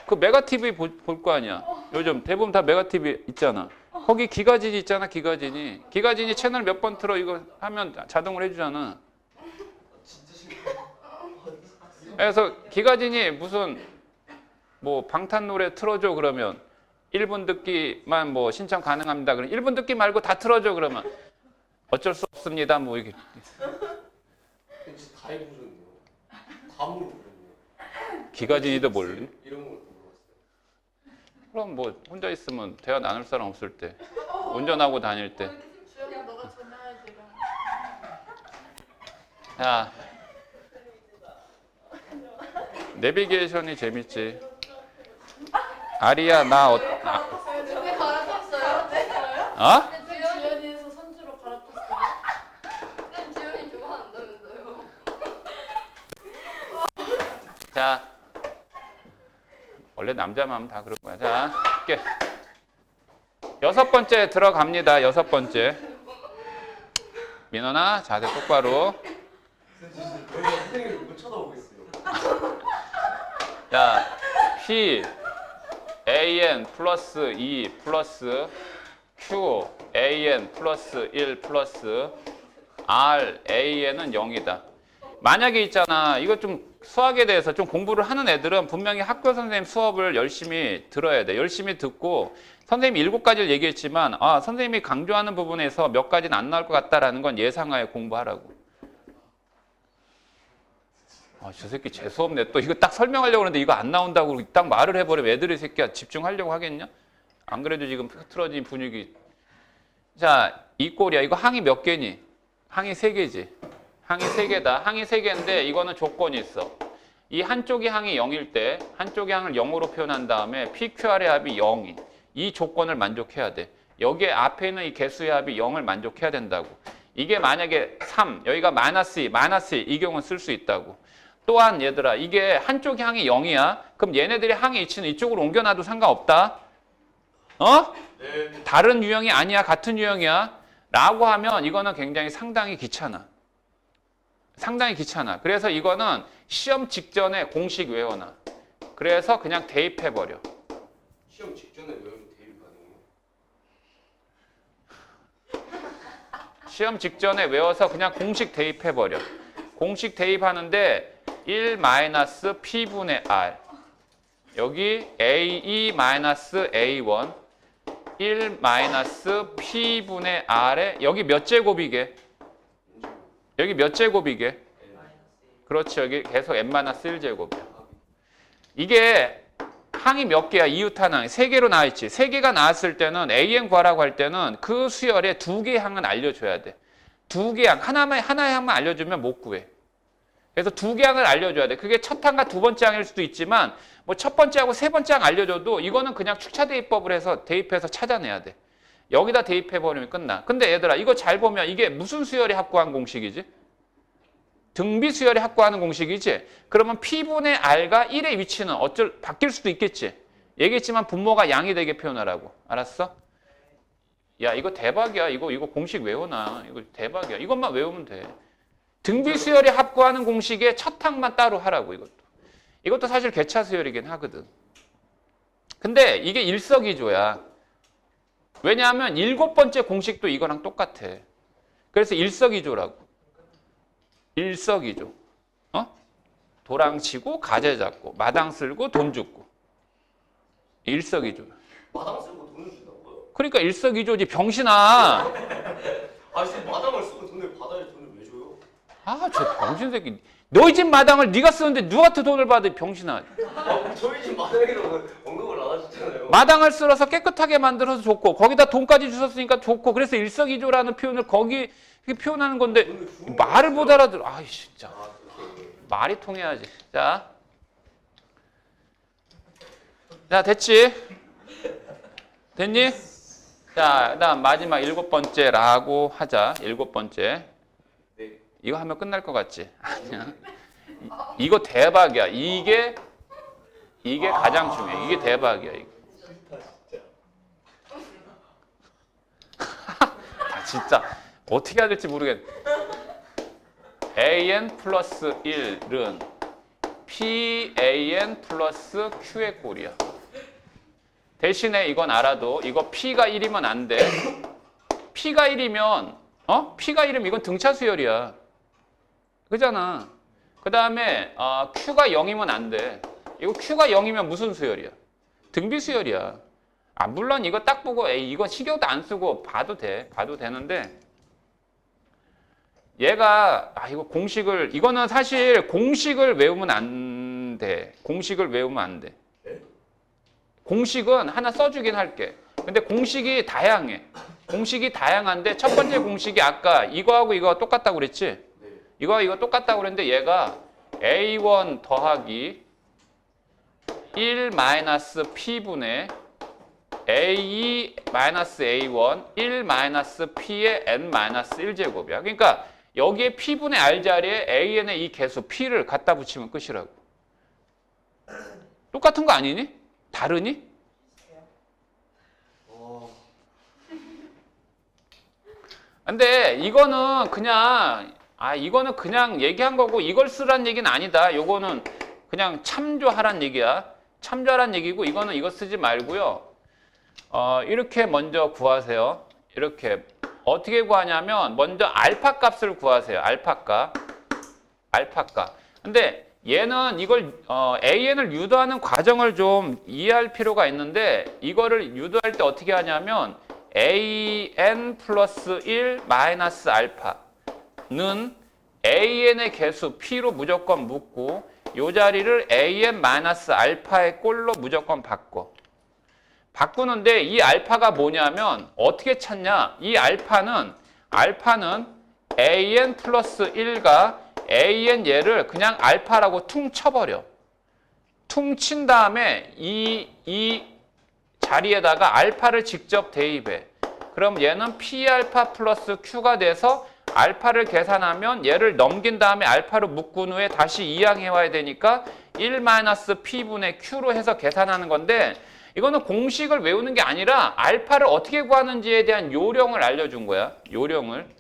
그 메가 TV 볼 거 아니야. 요즘 대부분 다 메가 TV 있잖아. 거기 기가진이 있잖아, 기가진이. 기가진이 채널 몇 번 틀어 이거 하면 자동으로 해주잖아. 진짜 신기해. 그래서 기가진이 무슨 뭐 방탄 노래 틀어줘 그러면 1분 듣기만 뭐 신청 가능합니다. 그럼 1분 듣기 말고 다 틀어줘 그러면 어쩔 수 없습니다. 뭐 이게 진짜 다 해보셨네요. 다 물어보셨네요. 기가진이도 몰래. 이런 걸 물어봤어요. 그럼 뭐 혼자 있으면 대화 나눌 사람 없을 때, 운전하고 다닐 때. 주영아 너가 전화해줘. 야, 내비게이션이 재밌지. 아리야 나 왜 갈아탔어요? 네? 어? 주연이에서 선주로 갈아탔어요? 네, 주연이 좋아한다면서요. 자, 원래 남자만 하면 다 그런 거야. 자, 할게. 6번째 들어갑니다. 6번째. 민원아, 자세 똑바로. 선생님을 못 쳐다보겠어요. 자, P AN 플러스 2 플러스 Q AN 플러스 1 플러스 R AN은 0이다. 만약에 있잖아. 이거 좀 수학에 대해서 좀 공부를 하는 애들은 분명히 학교 선생님 수업을 열심히 들어야 돼. 열심히 듣고 선생님이 7가지를 얘기했지만 선생님이 강조하는 부분에서 몇 가지는 안 나올 것 같다라는 건 예상하에 공부하라고. 저 새끼 재수없네. 또 이거 딱 설명하려고 하는데 이거 안 나온다고 딱 말을 해버리면 애들이 새끼야 집중하려고 하겠냐? 안 그래도 지금 틀어진 분위기. 자, 이 꼴이야. 이거 항이 몇 개니? 항이 3개지. 항이 3개다. 항이 3개인데 이거는 조건이 있어. 이 한쪽이 항이 0일 때 한쪽의 항을 0으로 표현한 다음에 PQR의 합이 0이. 이 조건을 만족해야 돼. 여기에 앞에 있는 이 개수의 합이 0을 만족해야 된다고. 이게 만약에 3, 여기가 마이너스 2, 이 경우는 쓸 수 있다고. 또한 얘들아 이게 한쪽 항이 0이야. 그럼 얘네들이 항의 위치는 이쪽으로 옮겨놔도 상관없다. 네. 다른 유형이 아니야. 같은 유형이야. 라고 하면 이거는 굉장히 상당히 귀찮아. 상당히 귀찮아. 그래서 이거는 시험 직전에 공식 외워놔. 그래서 그냥 대입해버려. 시험 직전에 외우면 대입 가능해요? 시험 직전에 외워서 그냥 공식 대입해버려. 공식 대입하는데 1-P분의 R 여기 AE-A1 1-P분의 R에 여기 몇 제곱이게? 여기 몇 제곱이게? 그렇지. 여기 계속 n-1제곱이야. 이게 항이 몇 개야? 이웃하항이 3개로 나와있지. 3개가 나왔을 때는 AN 구하라고 할 때는 그 수열에 2개의 항은 알려줘야 돼. 2개의 항, 하나의 항만 알려주면 못 구해. 그래서 2개 항을 알려줘야 돼. 그게 첫 항과 두 번째 항일 수도 있지만 뭐 첫 번째하고 세 번째 항 알려줘도 이거는 그냥 축차 대입법을 해서 대입해서 찾아내야 돼. 여기다 대입해버리면 끝나. 근데 얘들아 이거 잘 보면 이게 무슨 수열이 확보한 공식이지? 등비 수열이 확보하는 공식이지? 그러면 P분의 R과 1의 위치는 바뀔 수도 있겠지? 얘기했지만 분모가 양이 되게 표현하라고. 알았어? 야 이거 대박이야. 이거 공식 외워놔. 이거 대박이야. 이것만 외우면 돼. 등비 수열이 합구하는 공식의 첫 항만 따로 하라고 이것도. 이것도 사실 개차 수열이긴 하거든. 근데 이게 일석이조야. 왜냐하면 7번째 공식도 이거랑 똑같아. 그래서 일석이조라고. 일석이조. 도랑 치고 가재 잡고 마당 쓸고 돈 줍고. 일석이조. 마당 쓰고 돈을 준다고요? 그러니까 일석이조지 병신아. 아 지금 마당을 쓰고 돈을 받아야 돈을 왜 줘요? 저 병신 새끼. 너희 집 마당을 네가 쓰는데 누구한테 돈을 받아 병신아. 저희 집 마당이라고 언급을 안 하셨잖아요. 마당을 쓸어서 깨끗하게 만들어서 줬고 거기다 돈까지 주셨으니까 좋고 그래서 일석이조라는 표현을 거기 표현하는 건데 말을 못 알아들어. 아이 진짜. 말이 통해야지. 자 됐지? 됐니? 자 그다음 마지막 7번째라고 하자. 7번째. 네. 이거 하면 끝날 것 같지? 아니야. 이거 대박이야. 이게 가장 중요해. 이게 대박이야. 이거. 진짜 어떻게 해야 될지 모르겠네. AN 플러스 1은 PAN 플러스 Q의 꼴이야. 대신에 이건 알아도 이거 P가 1이면 안 돼. P가 1이면 P가 1이면 이건 등차 수열이야. 그잖아. 그 다음에 Q가 0이면 안 돼. 이거 Q가 0이면 무슨 수열이야? 등비 수열이야. 물론 이거 딱 보고 에이 이건 신경도 안 쓰고 봐도 돼. 봐도 되는데 얘가 이거 공식을 이거는 사실 공식을 외우면 안 돼. 공식을 외우면 안 돼. 공식은 하나 써주긴 할게. 근데 공식이 다양해. 공식이 다양한데 첫 번째 공식이 아까 이거하고 이거가 똑같다고 그랬지? 네. 이거 똑같다고 그랬는데 얘가 A1 더하기 1-P분의 A2-A1 1-P의 N-1제곱이야. 그러니까 여기에 P분의 R 자리에 AN의 이 개수 P를 갖다 붙이면 끝이라고. 똑같은 거 아니니? 다르니? 근데 이거는 그냥 얘기한 거고 이걸 쓰란 얘기는 아니다. 요거는 그냥 참조하란 얘기야. 참조하란 얘기고 이거는 이거 쓰지 말고요. 이렇게 먼저 구하세요. 이렇게 어떻게 구하냐면 먼저 알파 값을 구하세요. 알파 값. 근데 얘는 이걸 AN을 유도하는 과정을 좀 이해할 필요가 있는데 이거를 유도할 때 어떻게 하냐면 AN 플러스 1 마이너스 알파는 AN의 개수 P로 무조건 묶고 이 자리를 AN 마이너스 알파의 꼴로 무조건 바꾸는데 이 알파가 뭐냐면 어떻게 찾냐? 이 알파는 AN 플러스 1과 AN 얘를 그냥 알파라고 퉁 쳐버려. 퉁 친 다음에 이 자리에다가 알파를 직접 대입해. 그럼 얘는 P알파 플러스 Q가 돼서 알파를 계산하면 얘를 넘긴 다음에 알파로 묶은 후에 다시 이항해 와야 되니까 1-P분의 Q로 해서 계산하는 건데 이거는 공식을 외우는 게 아니라 알파를 어떻게 구하는지에 대한 요령을 알려준 거야. 요령을.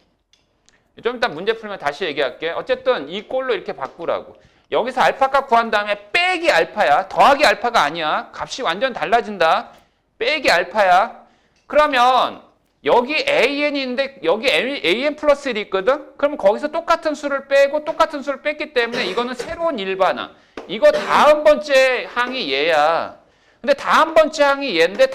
좀 이따 문제 풀면 다시 얘기할게. 어쨌든 이 꼴로 이렇게 바꾸라고. 여기서 알파값 구한 다음에 빼기 알파야. 더하기 알파가 아니야. 값이 완전 달라진다. 빼기 알파야. 그러면 여기 AN인데 여기 AN 플러스 1이 있거든? 그럼 거기서 똑같은 수를 빼고 똑같은 수를 뺐기 때문에 이거는 새로운 일반항. 이거 다음 번째 항이 얘야. 근데 다음 번째 항이 얘인데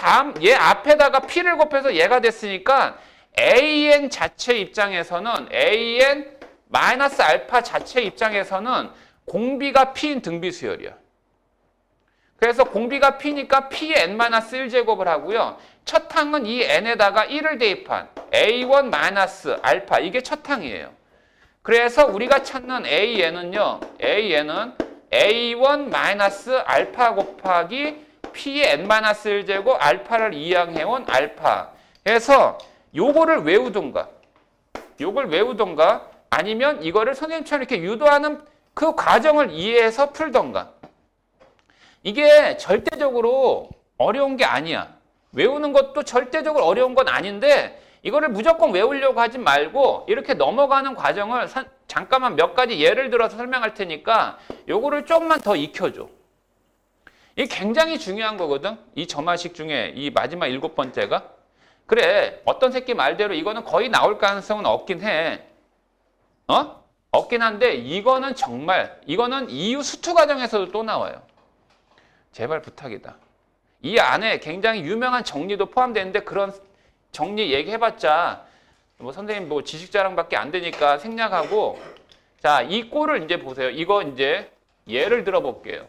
얘 앞에다가 P를 곱해서 얘가 됐으니까 AN 자체 입장에서는 AN 마이너스 알파 자체 입장에서는 공비가 P인 등비 수열이야. 그래서 공비가 P니까 P의 N-1제곱을 하고요. 첫 항은 이 N에다가 1을 대입한 A1 마이너스 알파 이게 첫 항이에요. 그래서 우리가 찾는 AN은요. AN은 A1 마이너스 알파 곱하기 P의 N-1제곱 알파를 이항해온 알파. 그래서 요거를 외우던가 아니면 이거를 선생님처럼 이렇게 유도하는 그 과정을 이해해서 풀던가. 이게 절대적으로 어려운 게 아니야. 외우는 것도 절대적으로 어려운 건 아닌데 이거를 무조건 외우려고 하지 말고 이렇게 넘어가는 과정을 잠깐만 몇 가지 예를 들어서 설명할 테니까 요거를 조금만 더 익혀줘. 이게 굉장히 중요한 거거든. 이 점화식 중에 이 마지막 7번째가. 그래, 어떤 새끼 말대로 이거는 거의 나올 가능성은 없긴 해. 없긴 한데 이거는 이유 수투 과정에서도 또 나와요. 제발 부탁이다. 이 안에 굉장히 유명한 정리도 포함되는데 그런 정리 얘기해봤자 뭐 선생님 뭐 지식 자랑밖에 안 되니까 생략하고 자, 이 꼴을 이제 보세요. 이거 이제 예를 들어 볼게요.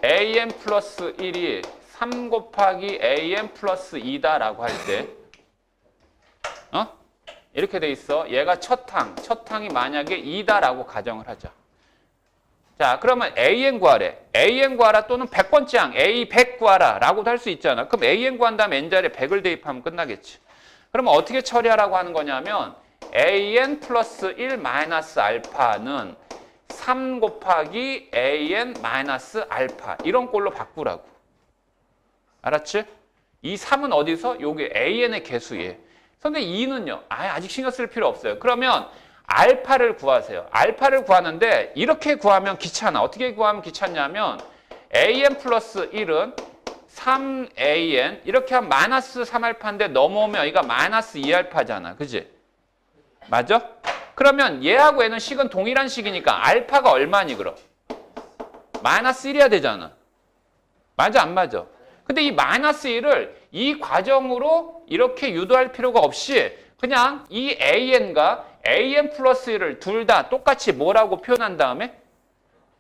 AN 플러스 1이 3 곱하기 AN 플러스 2다라고 할 때 이렇게 돼 있어. 얘가 첫 항이 만약에 2다라고 가정을 하자. 자, 그러면 AN 구하래. AN 구하라 또는 100번째 항 A 100 구하라 라고도 할 수 있잖아. 그럼 AN 구한 다음에 N자리에 100을 대입하면 끝나겠지. 그러면 어떻게 처리하라고 하는 거냐면 AN 플러스 1 마이너스 알파는 3 곱하기 AN 마이너스 알파 이런 꼴로 바꾸라고. 알았지? 이 3은 어디서? 요게 AN의 개수예. 근데 2는요? 아직 신경 쓸 필요 없어요. 그러면 알파를 구하세요. 알파를 구하는데 이렇게 구하면 귀찮아. 어떻게 구하면 귀찮냐면 an 플러스 1은 3an 이렇게 하면 마이너스 3알파인데 넘어오면 여기가 마이너스 2알파잖아. 그지? 맞아? 그러면 얘하고 얘는 식은 동일한 식이니까 알파가 얼마니 그럼? 마이너스 1이어야 되잖아. 맞아 안 맞아? 근데 이 마이너스 1을 이 과정으로 이렇게 유도할 필요가 없이 그냥 이 an과 an 플러스 1을 둘 다 똑같이 뭐라고 표현한 다음에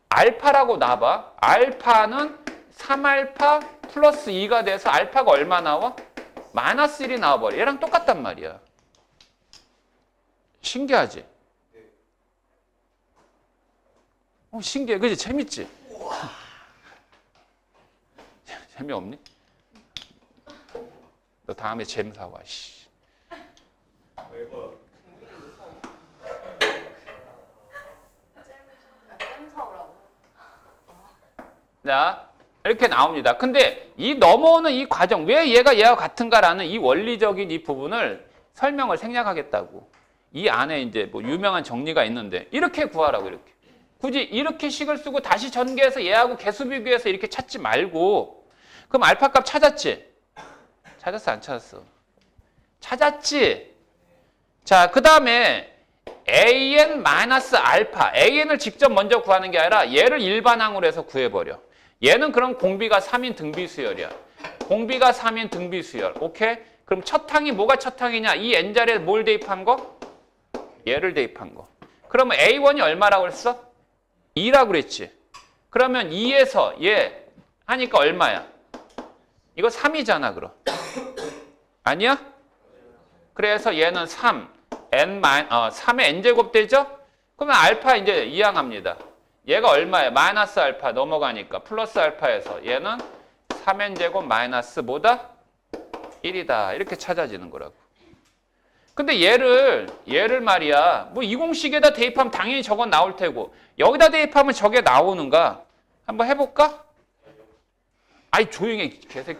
알파라고 놔봐. 알파는 3알파 플러스 2가 돼서 알파가 얼마 나와? 마이너스 1이 나와버려. 얘랑 똑같단 말이야. 신기하지? 신기해. 그지? 재밌지? 재미없니? 너 다음에 잼 사와. 씨. 자, 이렇게 나옵니다. 근데 이 넘어오는 이 과정, 왜 얘가 같은가라는 이 원리적인 이 부분을 설명을 생략하겠다고. 이 안에 이제 뭐 유명한 정리가 있는데 이렇게 구하라고 이렇게. 굳이 이렇게 식을 쓰고 다시 전개해서 얘하고 개수 비교해서 이렇게 찾지 말고 그럼 알파 값 찾았지? 찾았어 안 찾았어? 찾았지? 자, 그 다음에 an-알파 an을 직접 먼저 구하는 게 아니라 얘를 일반항으로 해서 구해버려. 얘는 그럼 공비가 3인 등비수열이야. 공비가 3인 등비수열. 오케이? 그럼 첫 항이 뭐가 첫 항이냐? 이 n자리에 뭘 대입한 거? 얘를 대입한 거. 그러면 a1이 얼마라고 했어? 2라고 그랬지. 그러면 2에서 얘 하니까 얼마야? 이거 3이잖아 그럼. 아니야? 그래서 얘는 3의 n제곱 되죠? 그러면 알파 이제 이항합니다. 얘가 얼마야? 마이너스 알파 넘어가니까 플러스 알파에서 얘는 3n제곱 마이너스 뭐다? 1이다. 이렇게 찾아지는 거라고. 근데 얘를 말이야. 뭐 이 공식에다 대입하면 당연히 저건 나올 테고 여기다 대입하면 저게 나오는가? 한번 해볼까? 아이 조용히 해, 개새끼.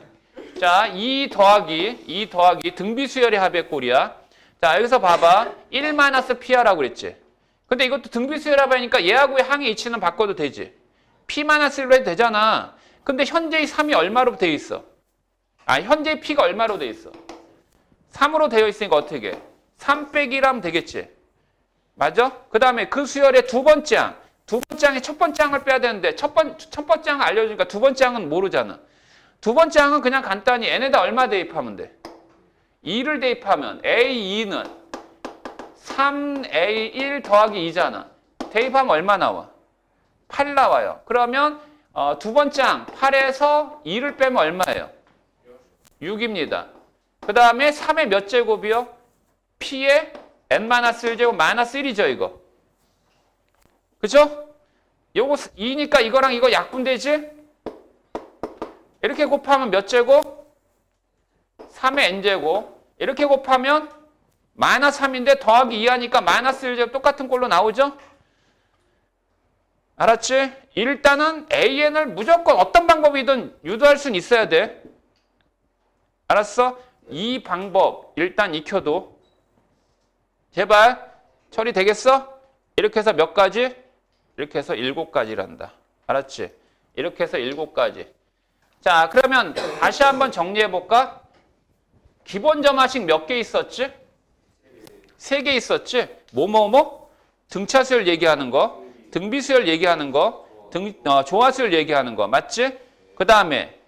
자, 2 더하기 등비수열의 합의 꼴이야. 자, 여기서 봐봐. 1 마이너스 P하라고 그랬지. 근데 이것도 등비수열 합의니까 얘하고의 항의 이치는 바꿔도 되지. P 마이너스 1로 해도 되잖아. 근데 현재의 3이 얼마로 되어 있어? 현재의 P가 얼마로 되어 있어? 3으로 되어 있으니까 어떻게 해? 3 빼기 1하면 되겠지. 맞아? 그 다음에 그 수열의 두 번째 항. 두 번째 항에 첫 번째 항을 빼야 되는데 첫 번째 항을 알려주니까 두 번째 항은 모르잖아. 두 번째 항은 그냥 간단히 n에다 얼마 대입하면 돼? 2를 대입하면 A2는 3A1 더하기 2잖아. 대입하면 얼마 나와? 8 나와요. 그러면 두 번째 항 8에서 2를 빼면 얼마예요? 6입니다. 그 다음에 3의 몇 제곱이요? P의 n-1제곱 마이너스 1이죠 이거. 그죠? 요거 2니까 이거랑 이거 약분되지? 이렇게 곱하면 몇 제곱? 3의 n제곱. 이렇게 곱하면 마이너스 3인데 더하기 2 하니까 마이너스 1제곱 똑같은 꼴로 나오죠? 알았지? 일단은 an을 무조건 어떤 방법이든 유도할 수는 있어야 돼. 알았어? 이 방법 일단 익혀도. 제발 처리되겠어? 이렇게 해서 몇 가지? 이렇게 해서 7가지란다. 알았지? 이렇게 해서 7가지. 자, 그러면 다시 한번 정리해볼까? 기본 점화식 몇 개 있었지? 3개 있었지? 뭐뭐뭐? 등차수열 얘기하는 거, 등비수열 얘기하는 거, 조화수열 얘기하는 거. 맞지? 그 다음에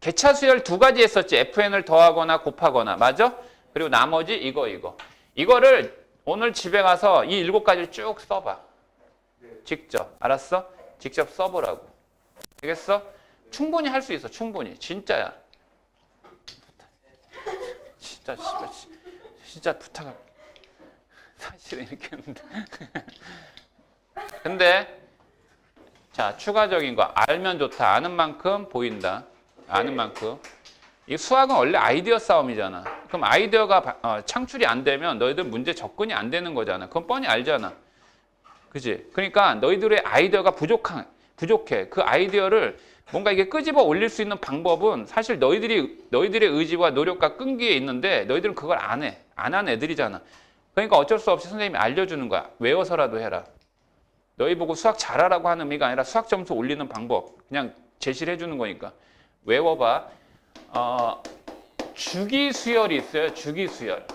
개차수열 2가지 했었지? FN을 더하거나 곱하거나. 맞아? 그리고 나머지 이거. 이거를 오늘 집에 가서 이 7가지를 쭉 써봐. 직접. 알았어? 직접 써보라고. 되겠어? 충분히 할 수 있어. 충분히. 진짜야. 진짜 부탁할게. 사실은 이렇게 했는데. 근데 자, 추가적인 거. 알면 좋다. 아는 만큼 보인다. 아는 만큼. 이 수학은 원래 아이디어 싸움이잖아. 그럼 아이디어가 창출이 안 되면 너희들 문제 접근이 안 되는 거잖아. 그건 뻔히 알잖아. 그지? 그러니까 너희들의 아이디어가 부족해. 그 아이디어를 뭔가 이게 끄집어 올릴 수 있는 방법은 사실 너희들의 의지와 노력과 끈기에 있는데 너희들은 그걸 안 해. 안 한 애들이잖아. 그러니까 어쩔 수 없이 선생님이 알려주는 거야. 외워서라도 해라. 너희 보고 수학 잘하라고 하는 의미가 아니라 수학 점수 올리는 방법 그냥 제시를 해주는 거니까 외워봐. 주기수열이 있어요. 주기수열.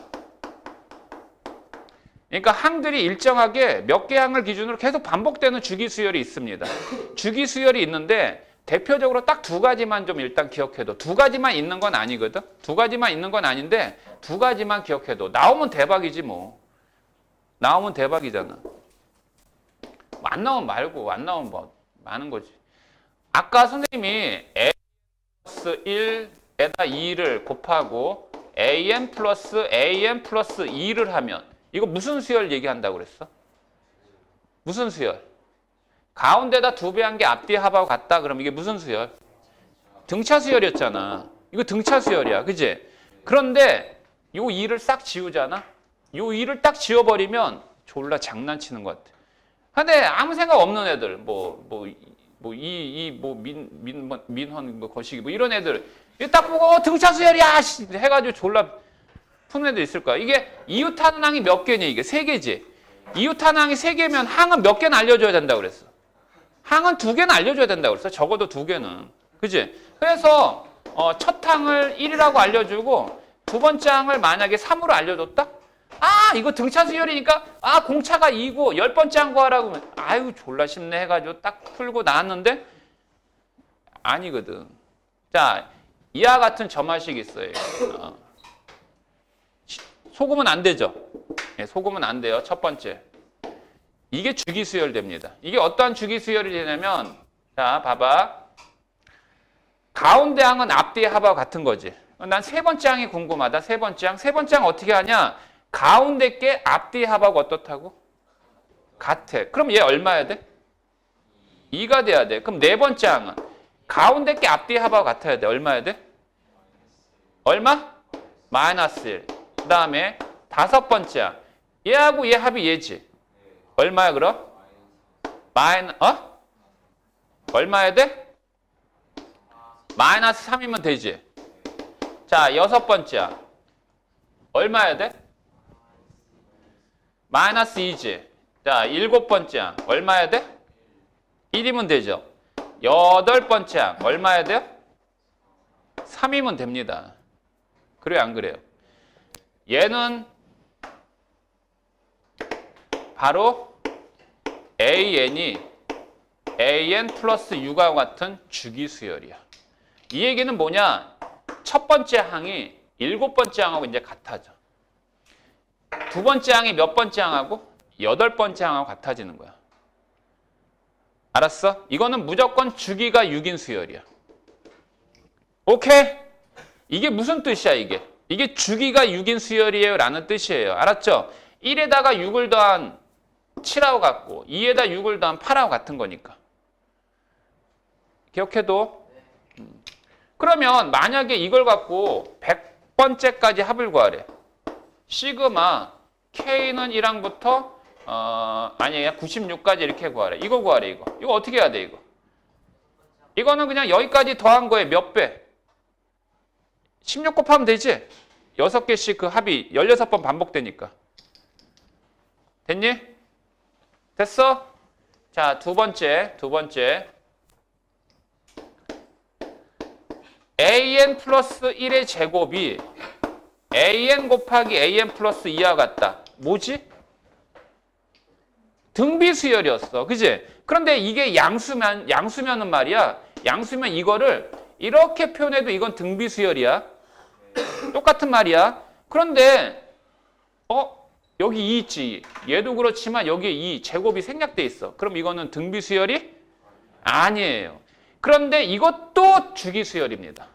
그러니까 항들이 일정하게 몇 개 항을 기준으로 계속 반복되는 주기수열이 있습니다. 주기수열이 있는데 대표적으로 딱 두 가지만 좀 일단 기억해도 두 가지만 있는 건 아니거든. 두 가지만 있는 건 아닌데 두 가지만 기억해도 나오면 대박이지 뭐. 나오면 대박이잖아. 안 나오면 말고 안 나오면 뭐 많은 거지. 아까 선생님이 a 플러스 1에다 2를 곱하고 an 플러스 2를 하면 이거 무슨 수열 얘기한다고 그랬어? 무슨 수열? 가운데다 2배 한 게 앞뒤 합하고 같다. 그럼 이게 무슨 수열? 등차 수열이었잖아. 이거 등차 수열이야. 그지? 그런데 요 2를 싹 지우잖아. 요 2를 딱 지워버리면 졸라 장난치는 것 같아. 근데 아무 생각 없는 애들, 민헌, 거시기, 이런 애들, 이거 딱 보고, 등차 수열이야! 해가지고 졸라 푸는 애들 있을 거야. 이게 이웃하는 항이 몇 개니, 이게? 3개지. 이웃하는 항이 3개면 항은 몇 개는 알려줘야 된다고 그랬어. 항은 2개는 알려줘야 된다고 그랬어. 적어도 2개는. 그지? 그래서, 첫 항을 1이라고 알려주고, 두 번째 항을 만약에 3으로 알려줬다? 아, 이거 등차 수열이니까, 아, 공차가 2고, 10번째 항 구하라고 하면, 아유, 졸라 쉽네 해가지고 딱 풀고 나왔는데, 아니거든. 자, 이와 같은 점화식이 있어요. 소금은 안 되죠? 네, 소금은 안 돼요. 첫 번째. 이게 주기수열됩니다. 이게 어떠한 주기수열이 되냐면, 자, 봐봐. 가운데 항은 앞뒤의 합하고 같은 거지. 난 세 번째 항이 궁금하다. 세 번째 항. 세 번째 항 어떻게 하냐? 가운데 게 앞뒤 합하고 어떻다고? 같아. 그럼 얘 얼마야 돼? 2가 돼야 돼. 그럼 네 번째 항은 가운데 게 앞뒤 합하고 같아야 돼. 얼마야 돼? 얼마? 마이너스 1. 그 다음에 다섯 번째 항. 얘하고 얘 합이 얘지. 얼마야 그럼? 얼마야 돼? 마이너스 3이면 되지. 자, 여섯 번째 항. 얼마야 돼? 마이너스 2지. 자, 일곱 번째 항. 얼마야 돼? 1이면 되죠. 여덟 번째 항. 얼마야 돼요? 3이면 됩니다. 그래요, 안 그래요? 얘는 바로 AN이 AN 플러스 U가 같은 주기수열이야. 이 얘기는 뭐냐? 첫 번째 항이 일곱 번째 항하고 이제 같아져. 두 번째 항이 몇 번째 항하고? 여덟 번째 항하고 같아지는 거야. 알았어? 이거는 무조건 주기가 6인 수열이야. 오케이? 이게 무슨 뜻이야, 이게? 이게 주기가 6인 수열이에요 라는 뜻이에요. 알았죠? 1에다가 6을 더한 7하고 같고 2에다 6을 더한 8하고 같은 거니까. 기억해도? 그러면 만약에 이걸 갖고 100번째까지 합을 구하래. 시그마 K는 1항부터 아니야 96까지 이렇게 구하래. 이거 구하래. 이거 어떻게 해야 돼 이거? 이거는 그냥 여기까지 더한 거에 몇 배? 16 곱하면 되지? 6개씩 그 합이 16번 반복되니까. 됐니? 됐어? 자, 두 번째. AN 플러스 1의 제곱이 AN 곱하기 AN 플러스 2와 같다. 뭐지? 등비수열이었어. 그지? 그런데 이게 양수면은 말이야. 양수면 이거를 이렇게 표현해도 이건 등비수열이야. 똑같은 말이야. 그런데 여기 2 있지. 얘도 그렇지만 여기에 2 제곱이 생략돼 있어. 그럼 이거는 등비수열이 아니에요. 그런데 이것도 주기수열입니다.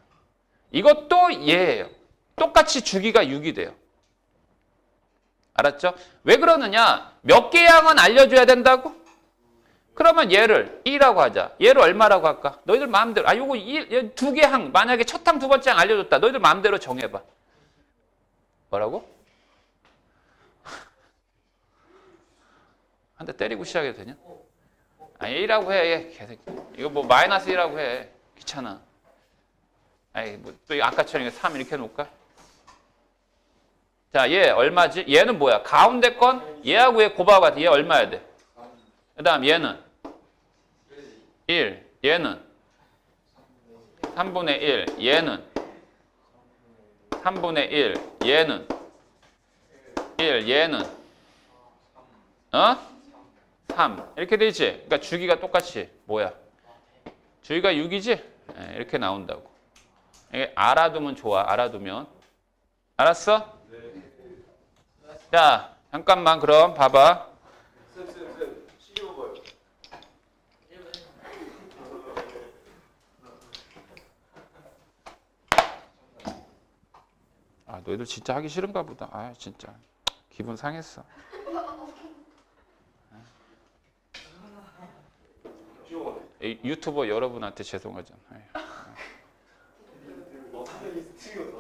이것도 얘예요. 똑같이 주기가 6이 돼요. 알았죠? 왜 그러느냐? 몇 개의 항은 알려줘야 된다고? 그러면 얘를 2라고 하자. 얘를 얼마라고 할까? 너희들 마음대로. 요거 2개 항. 만약에 첫 항, 두 번째 항 알려줬다. 너희들 마음대로 정해봐. 뭐라고? 한 대 때리고 시작해도 되냐? 아니 1이라고 해. 개새끼. 이거 뭐 마이너스 1이라고 해. 귀찮아. 아니 뭐 또 아까처럼 3 이렇게 해놓을까? 자, 얘 얼마지? 얘는 뭐야? 가운데 건 얘하고 얘 곱하고 같아. 얘 얼마야 돼? 그 다음 얘는 1. 얘는 3분의 1. 얘는 3분의 1. 얘는 1. 얘는 3. 이렇게 되지? 그러니까 주기가 똑같이 뭐야? 주기가 6이지? 이렇게 나온다고. 이게 알아두면 좋아. 알아두면. 알았어? 자, 잠깐만 그럼 봐봐. 아, 너희들 진짜 하기 싫은가 보다. 아, 진짜. 기분 상했어. 이 유튜버 여러분한테 죄송하잖아. 뭐 당연히 스틱이